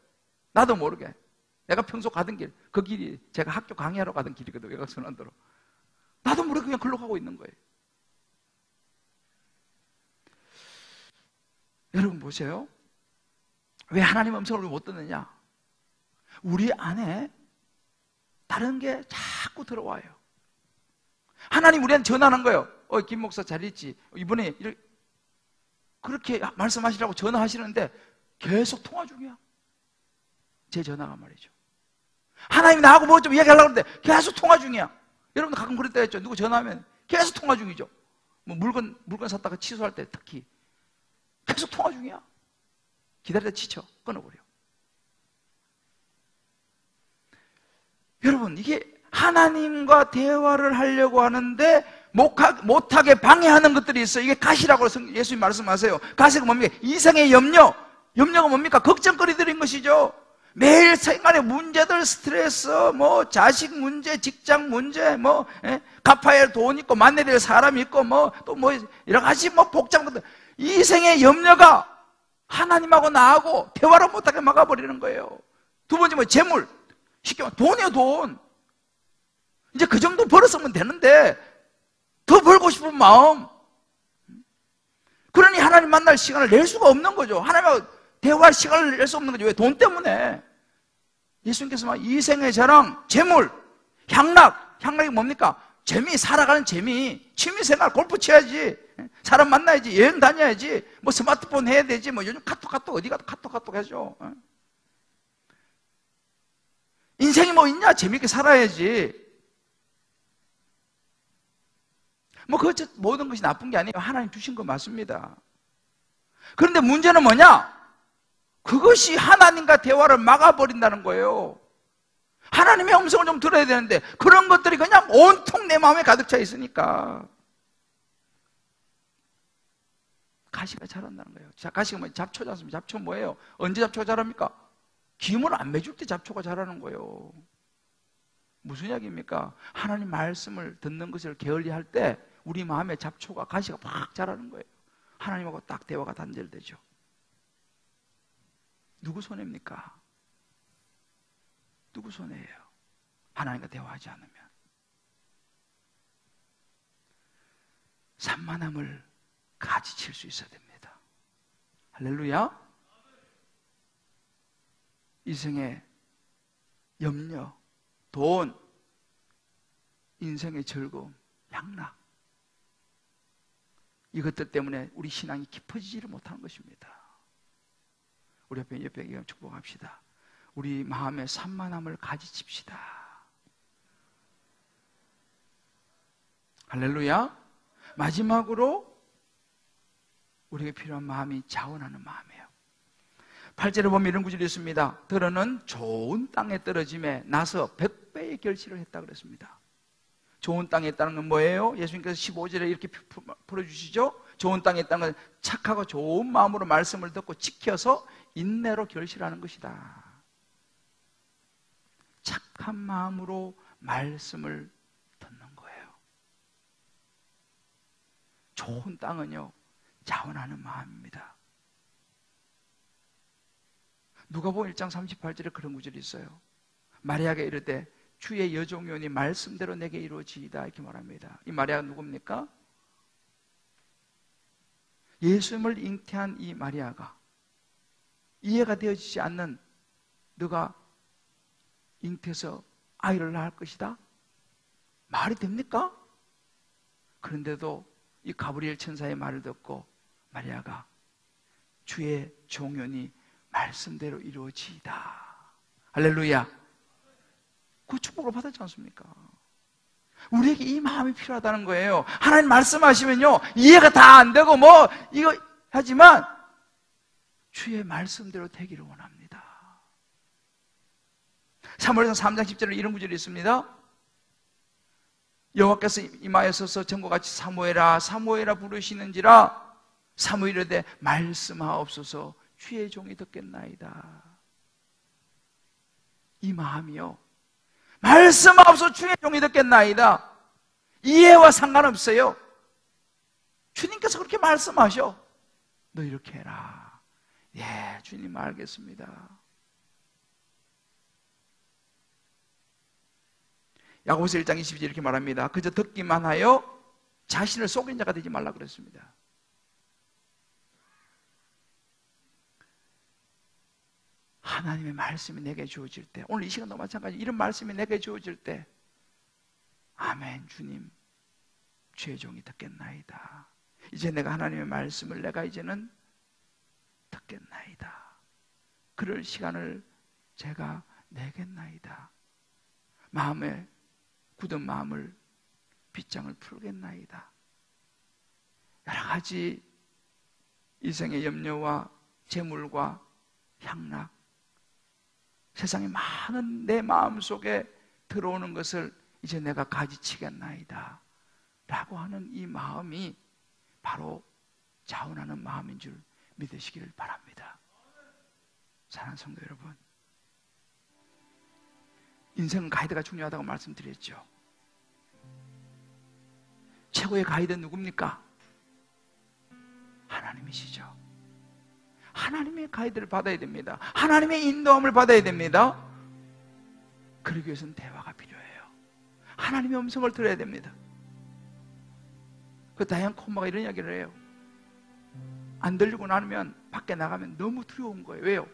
나도 모르게. 내가 평소 가던 길, 그 길이 제가 학교 강의하러 가던 길이거든요. 외곽순환도로. 나도 모르게 그냥 글로 가고 있는 거예요. 여러분 보세요. 왜 하나님 음성을 못 듣느냐? 우리 안에 다른 게 자꾸 들어와요. 하나님 우리한테 전화하는 거예요. 김 목사 잘 있지? 이번에 그렇게 말씀하시라고 전화하시는데 계속 통화 중이야. 제 전화가 말이죠. 하나님이 나하고 뭐 좀 이야기하려고 하는데 계속 통화 중이야. 여러분도 가끔 그랬다 했죠. 누구 전화하면 계속 통화 중이죠. 뭐 물건 샀다가 취소할 때 특히 계속 통화 중이야. 기다리다 지쳐 끊어버려. 여러분, 이게 하나님과 대화를 하려고 하는데 못하게 방해하는 것들이 있어요. 이게 가시라고 예수님 말씀하세요. 가시가 뭡니까? 이생의 염려. 염려가 뭡니까? 걱정거리들인 것이죠. 매일 생활의 문제들, 스트레스, 뭐 자식 문제, 직장 문제, 뭐 갚아야 할 돈 있고 만나야 될 사람이 있고 뭐 또 뭐 여러 가지 뭐 복잡한 것들. 이 생의 염려가 하나님하고 나하고 대화를 못하게 막아버리는 거예요. 두 번째 뭐 재물. 쉽게 말하면 돈이에요. 돈. 이제 그 정도 벌었으면 되는데 더 벌고 싶은 마음. 그러니 하나님 만날 시간을 낼 수가 없는 거죠. 하나님하고 대화할 시간을 낼 수 없는 거죠. 왜? 돈 때문에. 예수님께서 막 이생의 자랑, 재물, 향락이 뭡니까? 재미, 살아가는 재미, 취미생활, 골프 쳐야지, 사람 만나야지, 여행 다녀야지, 뭐 스마트폰 해야 되지, 뭐 요즘 카톡 어디 가도 카톡 하죠. 인생이 뭐 있냐? 재밌게 살아야지. 뭐 모든 것이 나쁜 게 아니에요. 하나님 주신 거 맞습니다. 그런데 문제는 뭐냐? 그것이 하나님과 대화를 막아버린다는 거예요. 하나님의 음성을 좀 들어야 되는데 그런 것들이 그냥 온통 내 마음에 가득 차 있으니까 가시가 자란다는 거예요. 가시가 뭐 잡초지 않습니까? 잡초 뭐예요? 언제 잡초가 자랍니까? 기름을 안 매줄 때 잡초가 자라는 거예요. 무슨 이야기입니까? 하나님 말씀을 듣는 것을 게을리할 때 우리 마음에 잡초가 가시가 막 자라는 거예요. 하나님하고 딱 대화가 단절되죠. 누구 손해입니까? 누구 손해예요? 하나님과 대화하지 않으면. 산만함을 가지칠 수 있어야 됩니다. 할렐루야. 이생의 염려, 돈, 인생의 즐거움, 양락, 이것들 때문에 우리 신앙이 깊어지지를 못하는 것입니다. 우리 옆에 축복합시다. 우리 마음에 산만함을 가지칩시다. 할렐루야. 마지막으로 우리에게 필요한 마음이 자원하는 마음이에요. 8절에 보면 이런 구절이 있습니다. 들어는 좋은 땅에 떨어짐에 나서 100배의 결실을 했다 그랬습니다. 좋은 땅에 있다는 건 뭐예요? 예수님께서 15절에 이렇게 풀어주시죠. 좋은 땅에 있다는 건 착하고 좋은 마음으로 말씀을 듣고 지켜서 인내로 결실하는 것이다. 착한 마음으로 말씀을 듣는 거예요. 좋은 땅은요, 자원하는 마음입니다. 누가복음 1장 38절에 그런 구절이 있어요. 마리아가 이르되 주의 여종이오니 말씀대로 내게 이루어지이다, 이렇게 말합니다. 이 마리아가 누굽니까? 예수님을 잉태한 이 마리아가 이해가 되어지지 않는 너가 잉태해서 아이를 낳을 것이다? 말이 됩니까? 그런데도 이 가브리엘 천사의 말을 듣고 마리아가 주의 종연이 말씀대로 이루어지이다. 할렐루야. 그 축복을 받았지 않습니까? 우리에게 이 마음이 필요하다는 거예요. 하나님 말씀하시면요, 이해가 다 안 되고 이거 하지만 주의 말씀대로 되기를 원합니다. 사무엘상 3장 10절에 이런 구절이 있습니다. 여호와께서 임하여서서 전과 같이 사무엘아 사무엘아 부르시는지라 사무엘이 이르되 말씀하옵소서 주의 종이 듣겠나이다. 이 마음이요, 말씀하옵소서 주의 종이 듣겠나이다. 이해와 상관없어요. 주님께서 그렇게 말씀하셔. 너 이렇게 해라. 예, 주님 알겠습니다. 야고보서 1장 22절 이렇게 말합니다. 그저 듣기만 하여 자신을 속인 자가 되지 말라 그랬습니다. 하나님의 말씀이 내게 주어질 때, 오늘 이 시간도 마찬가지, 이런 말씀이 내게 주어질 때 아멘 주님 주의 종이 듣겠나이다. 이제 내가 하나님의 말씀을 내가 이제는 듣겠나이다. 그럴 시간을 제가 내겠나이다. 마음에 굳은 마음을 빗장을 풀겠나이다. 여러 가지 인생의 염려와 재물과 향락, 세상에 많은 내 마음속에 들어오는 것을 이제 내가 가지치겠나이다 라고 하는 이 마음이 바로 자원하는 마음인 줄 믿으시기를 바랍니다. 사랑하는 성도 여러분, 인생은 가이드가 중요하다고 말씀드렸죠. 최고의 가이드는 누굽니까? 하나님이시죠. 하나님의 가이드를 받아야 됩니다. 하나님의 인도함을 받아야 됩니다. 그러기 위해서는 대화가 필요해요. 하나님의 음성을 들어야 됩니다. 그 다이안 코마가 이런 이야기를 해요. 안 들리고 나면 밖에 나가면 너무 두려운 거예요. 왜요?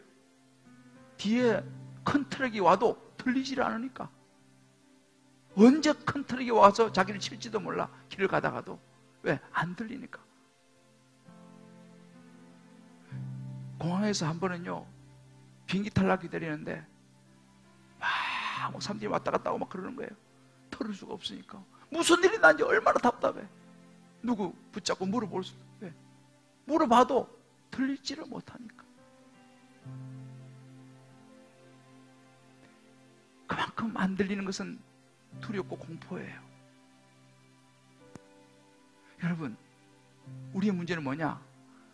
뒤에 큰 트럭이 와도 들리지를 않으니까. 언제 큰 트럭이 와서 자기를 칠지도 몰라. 길을 가다가도. 왜? 안 들리니까. 공항에서 한 번은요, 비행기 탈락 기다리는데 막 사람들이 왔다 갔다 하고 막 그러는 거예요. 털을 수가 없으니까. 무슨 일이 난지 얼마나 답답해. 누구 붙잡고 물어볼 수, 왜? 물어봐도 들리지를 못하니까. 그만큼 안 들리는 것은 두렵고 공포예요. 여러분, 우리의 문제는 뭐냐?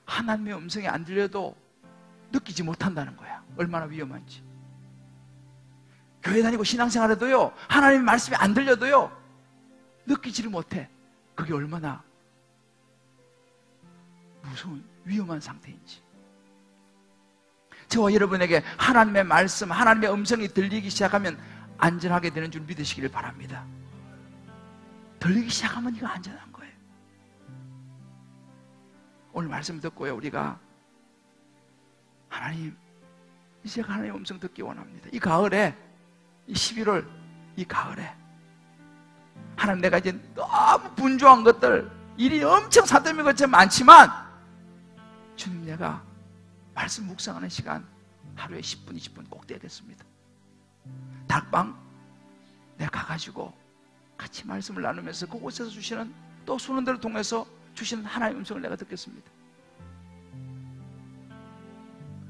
하나님의 음성이 안 들려도 느끼지 못한다는 거야. 얼마나 위험한지. 교회 다니고 신앙생활에도요, 하나님의 말씀이 안 들려도요 느끼지를 못해. 그게 얼마나 무서운 위험한 상태인지. 저와 여러분에게 하나님의 말씀, 하나님의 음성이 들리기 시작하면 안전하게 되는 줄 믿으시기를 바랍니다. 들리기 시작하면 이거 안전한 거예요. 오늘 말씀 듣고요, 우리가 하나님, 이제 하나님의 음성 듣기 원합니다. 이 가을에, 이 11월 이 가을에 하나님, 내가 이제 너무 분주한 것들, 일이 엄청 사담이 것이 많지만 주님, 내가 말씀 묵상하는 시간 하루에 10분, 20분 꼭 되겠습니다. 닭방 내가 가가지고 같이 말씀을 나누면서 그곳에서 주시는, 또 수는들을 통해서 주시는 하나님의 음성을 내가 듣겠습니다.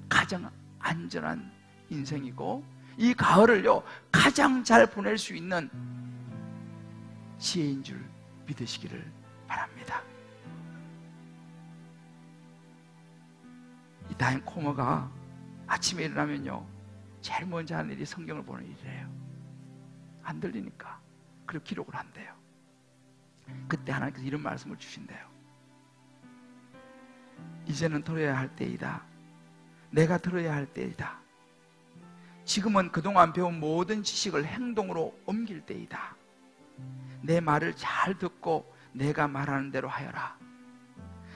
가장 안전한 인생이고, 이 가을을요 가장 잘 보낼 수 있는 지혜인 줄 믿으시기를 바랍니다. 이 다인 코머가 아침에 일어나면요 제일 먼저 하는 일이 성경을 보는 일이에요. 안 들리니까. 그리고 기록을 한대요. 그때 하나님께서 이런 말씀을 주신대요. 이제는 들어야 할 때이다. 내가 들어야 할 때이다. 지금은 그동안 배운 모든 지식을 행동으로 옮길 때이다. 내 말을 잘 듣고 내가 말하는 대로 하여라.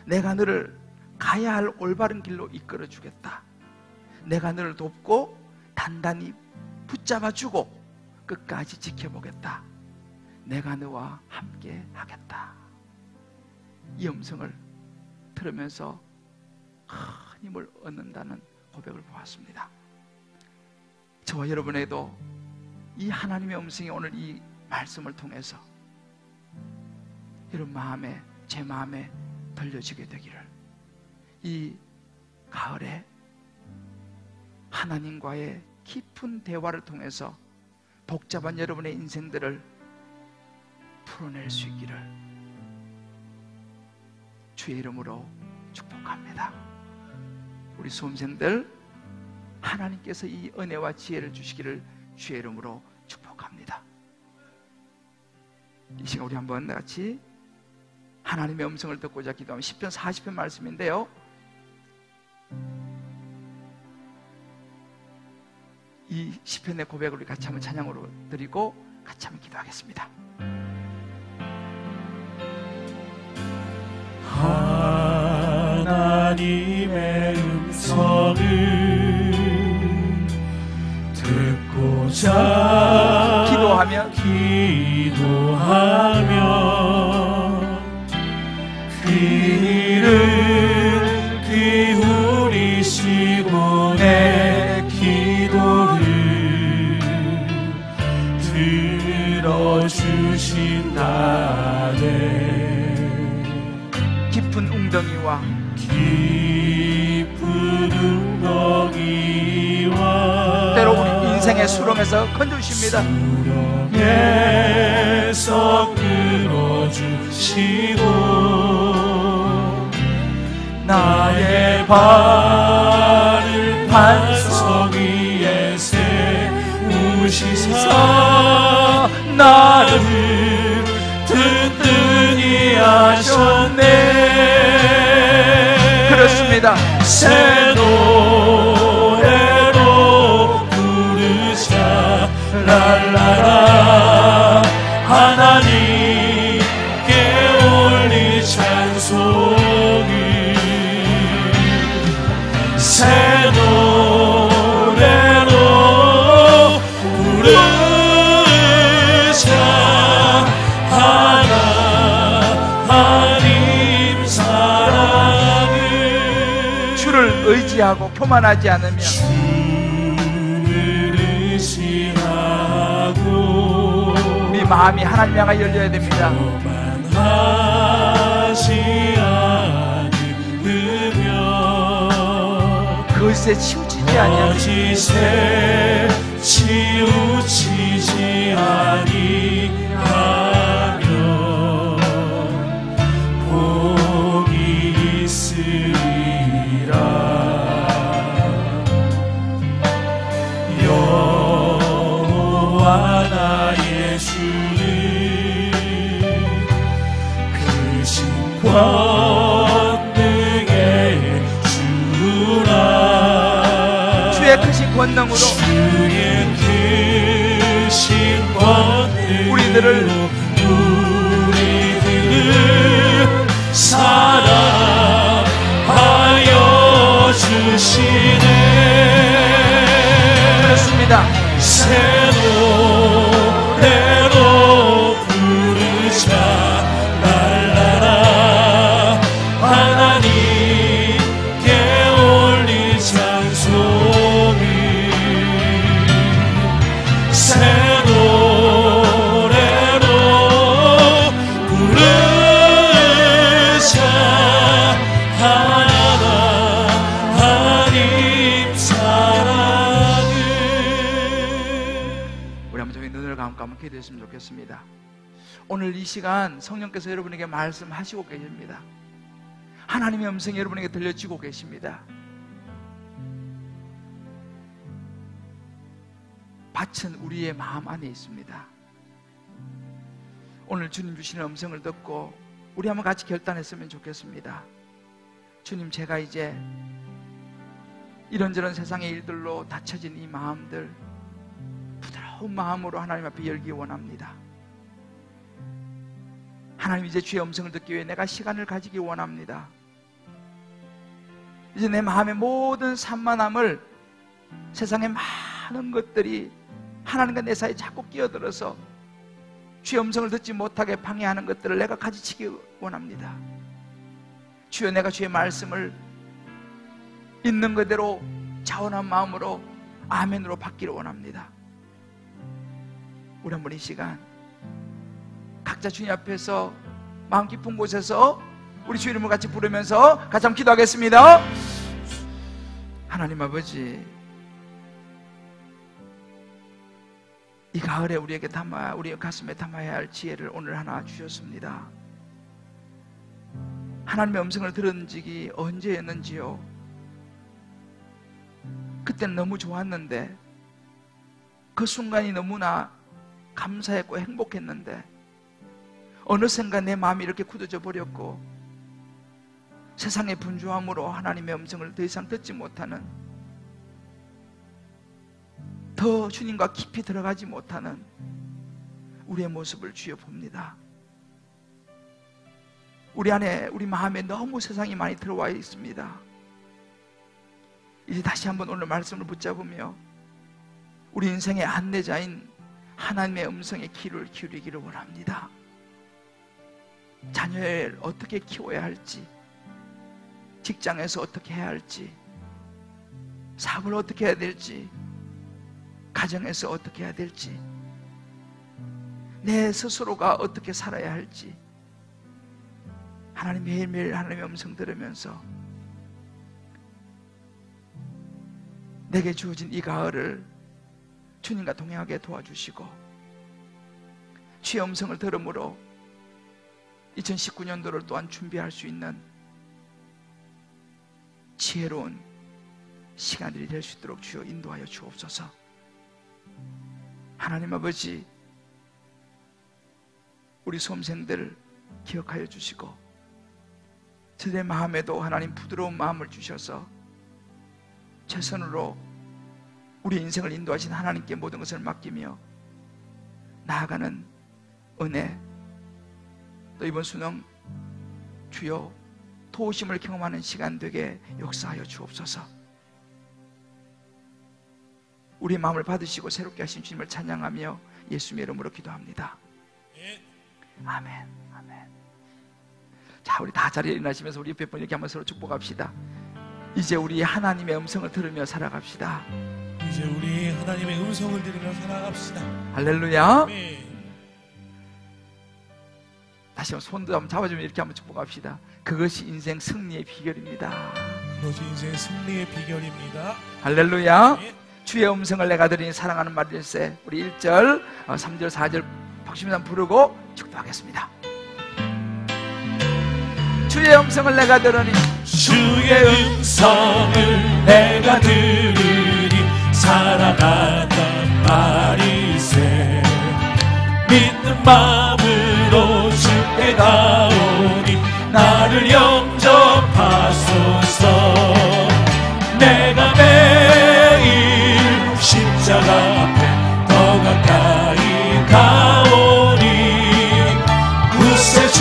내가 너를 가야 할 올바른 길로 이끌어 주겠다. 내가 너를 돕고 단단히 붙잡아 주고 끝까지 지켜보겠다. 내가 너와 함께 하겠다. 이 음성을 들으면서 큰 힘을 얻는다는 고백을 보았습니다. 저와 여러분에게도 이 하나님의 음성이 오늘 이 말씀을 통해서 여러분 마음에, 제 마음에 들려지게 되기를, 이 가을에 하나님과의 깊은 대화를 통해서 복잡한 여러분의 인생들을 풀어낼 수 있기를 주의 이름으로 축복합니다. 우리 수험생들, 하나님께서 이 은혜와 지혜를 주시기를 주의 이름으로 축복합니다. 이 시간 우리 한번 같이 하나님의 음성을 듣고자 기도하면 10편 40편 말씀인데요, 이 시편의 고백을 우리 같이 한번 찬양으로 드리고 같이 한번 기도하겠습니다. 하나님의 음성을 듣고자 기도하며 귀를 기울이시고 내 기도를 들어주신다네. 깊은 웅덩이와 때로 우리 인생의 수렁에서 건져주십니다. 수렁에서 끌어주시고 나의 발을 반석 위에 세우시사 나를 든든히 하셨네. 그렇습니다. 새 노래로 부르자 랄라라. 하나님께 올리 찬송을 새 노래로 부르자. 하나님 사랑을 주를 의지하고 교만하지 않으며 주를 의지하고 우리 마음이 하나님 향하여 열려야 됩니다. 교만하지 않으며 그것에 치우치지 아니하며 거짓에 치우치지 아니하며 복이 있으리라. 여호와 나의 주는 크신 권능의 권능으로 주의 크신 권능으로 우리들을 사랑하여 주시네. 그렇습니다. 새 노래로 부르자 랄라라. 하나님께 올린 찬송이 새 노래로 부르자 하나님 사랑을. 우리 한번 저희 눈을 감고 한번 기도했으면 좋겠습니다. 오늘 이 시간 성령께서 여러분에게 말씀하시고 계십니다. 하나님의 음성이 여러분에게 들려지고 계십니다. 밭은 우리의 마음 안에 있습니다. 오늘 주님 주시는 음성을 듣고 우리 한번 같이 결단했으면 좋겠습니다. 주님, 제가 이제 이런저런 세상의 일들로 닫혀진 이 마음들 부드러운 마음으로 하나님 앞에 열기 원합니다. 하나님, 이제 주의 음성을 듣기 위해 내가 시간을 가지기 원합니다. 이제 내 마음의 모든 산만함을, 세상의 많은 것들이 하나님과 내 사이에 자꾸 끼어들어서 주의 음성을 듣지 못하게 방해하는 것들을 내가 가지치기 원합니다. 주여, 내가 주의 말씀을 있는 그대로 자원한 마음으로 아멘으로 받기를 원합니다. 우리 한번 이 시간 각자 주님 앞에서 마음 깊은 곳에서 우리 주 이름을 같이 부르면서 같이 한번 기도하겠습니다. 하나님 아버지, 이 가을에 우리에게 우리 가슴에 담아야 할 지혜를 오늘 하나 주셨습니다. 하나님의 음성을 들은 적이 언제였는지요? 그때는 너무 좋았는데, 그 순간이 너무나 감사했고 행복했는데, 어느샌가 내 마음이 이렇게 굳어져 버렸고 세상의 분주함으로 하나님의 음성을 더 이상 듣지 못하는, 더 주님과 깊이 들어가지 못하는 우리의 모습을 주여 봅니다. 우리 안에, 우리 마음에 너무 세상이 많이 들어와 있습니다. 이제 다시 한번 오늘 말씀을 붙잡으며 우리 인생의 안내자인 하나님의 음성에 귀를 기울이기를 원합니다. 자녀를 어떻게 키워야 할지, 직장에서 어떻게 해야 할지, 사업을 어떻게 해야 될지, 가정에서 어떻게 해야 될지, 내 스스로가 어떻게 살아야 할지, 하나님 매일매일 하나님의 음성 들으면서 내게 주어진 이 가을을 주님과 동행하게 도와주시고, 주의 음성을 들음으로 2019년도를 또한 준비할 수 있는 지혜로운 시간들이 될 수 있도록 주여 인도하여 주옵소서. 하나님 아버지, 우리 수험생들 기억하여 주시고, 저들의 마음에도 하나님 부드러운 마음을 주셔서 최선으로 우리 인생을 인도하신 하나님께 모든 것을 맡기며 나아가는 은혜, 또 이번 수능 주여 도우심을 경험하는 시간 되게 역사하여 주옵소서. 우리 마음을 받으시고 새롭게 하신 주님을 찬양하며 예수님의 이름으로 기도합니다. 아멘. 아멘. 자, 우리 다 자리에 일어나시면서 우리 옆에 분 이렇게 한번 서로 축복합시다. 이제 우리 하나님의 음성을 들으며 살아갑시다. 이제 우리 하나님의 음성을 들으며 살아갑시다. 할렐루야. 아멘. 다시 한번 손도 한번 잡아주면 이렇게 한번 축복합시다. 그것이 인생 승리의 비결입니다. 그것이 인생 승리의 비결입니다. 할렐루야. 아멘. 주의 음성을 내가 들으니 사랑하는 말일세. 우리 1절, 3절, 4절 박수면서 부르고 축도하겠습니다. 주의 음성을 내가 들으니, 주의 음성을 내가 들으니 살아간단 말일세. 믿는 마음으로 주께 가오니 나를 영접하소서. 내가 매일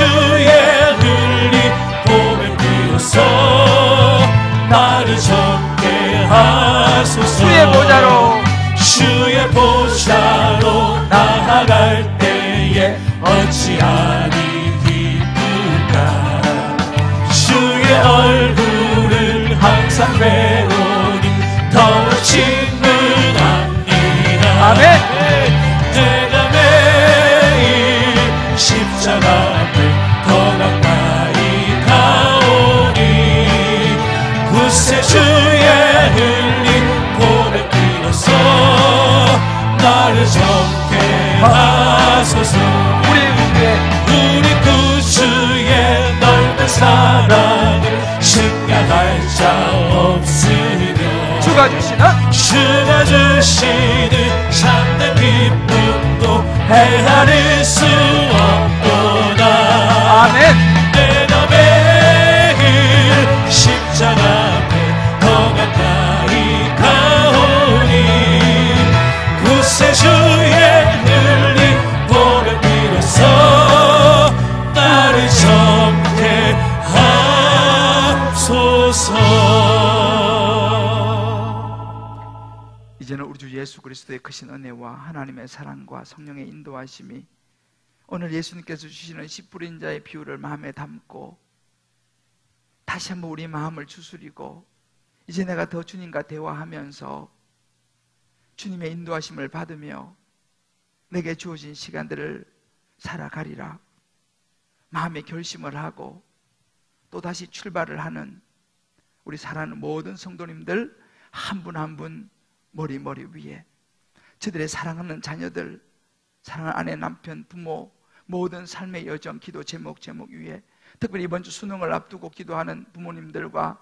주의 흘린 보배 비로소 나를 젊게 하소서. 주의 보좌로 주의 보좌로 나아갈 때에 어찌하니 기쁘다. 주의 얼굴을 항상 배우니 더욱지는 압니다. 아멘. 내가 매일 십자가 앞에 더 가까이 가오니 굳세 주의 흘린 보배 비로소 나를 젊게 하소서. 우리 구주의 넓은 사랑을 증가할 자 없으며 주가 주시는 참된 기쁨도 헤아릴 수 없도다. 아멘. 내가 매일 십자가 앞에 더 가까이 가오니 굳세 주의 흘린 보배 비로소 나를 젊게 하소서. 이제는 우리 주 예수 그리스도의 크신 은혜와 하나님의 사랑과 성령의 인도하심이 오늘 예수님께서 주시는 씨 뿌린 자의 비유를 마음에 담고 다시 한번 우리 마음을 추스리고 이제 내가 더 주님과 대화하면서 주님의 인도하심을 받으며 내게 주어진 시간들을 살아가리라 마음의 결심을 하고 또다시 출발을 하는 우리 사랑하는 모든 성도님들 한 분 한 분 머리 위에 저들의 사랑하는 자녀들, 사랑하는 아내, 남편, 부모 모든 삶의 여정, 기도 제목 위에 특별히 이번 주 수능을 앞두고 기도하는 부모님들과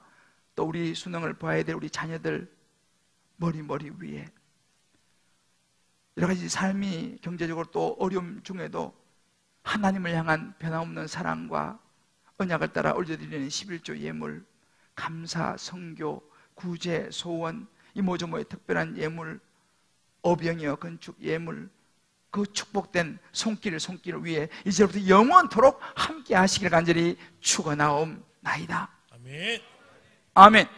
또 우리 수능을 봐야 될 우리 자녀들 머리 위에 여러 가지 삶이 경제적으로 또 어려움 중에도 하나님을 향한 변함없는 사랑과 언약을 따라 올려드리는 11조 예물, 감사, 성교, 구제, 소원, 이모저모의 특별한 예물, 어병이여 건축 예물, 그 축복된 손길 위에 이제부터 영원토록 함께 하시기를 간절히 축원하옵나이다. 아멘. 아멘.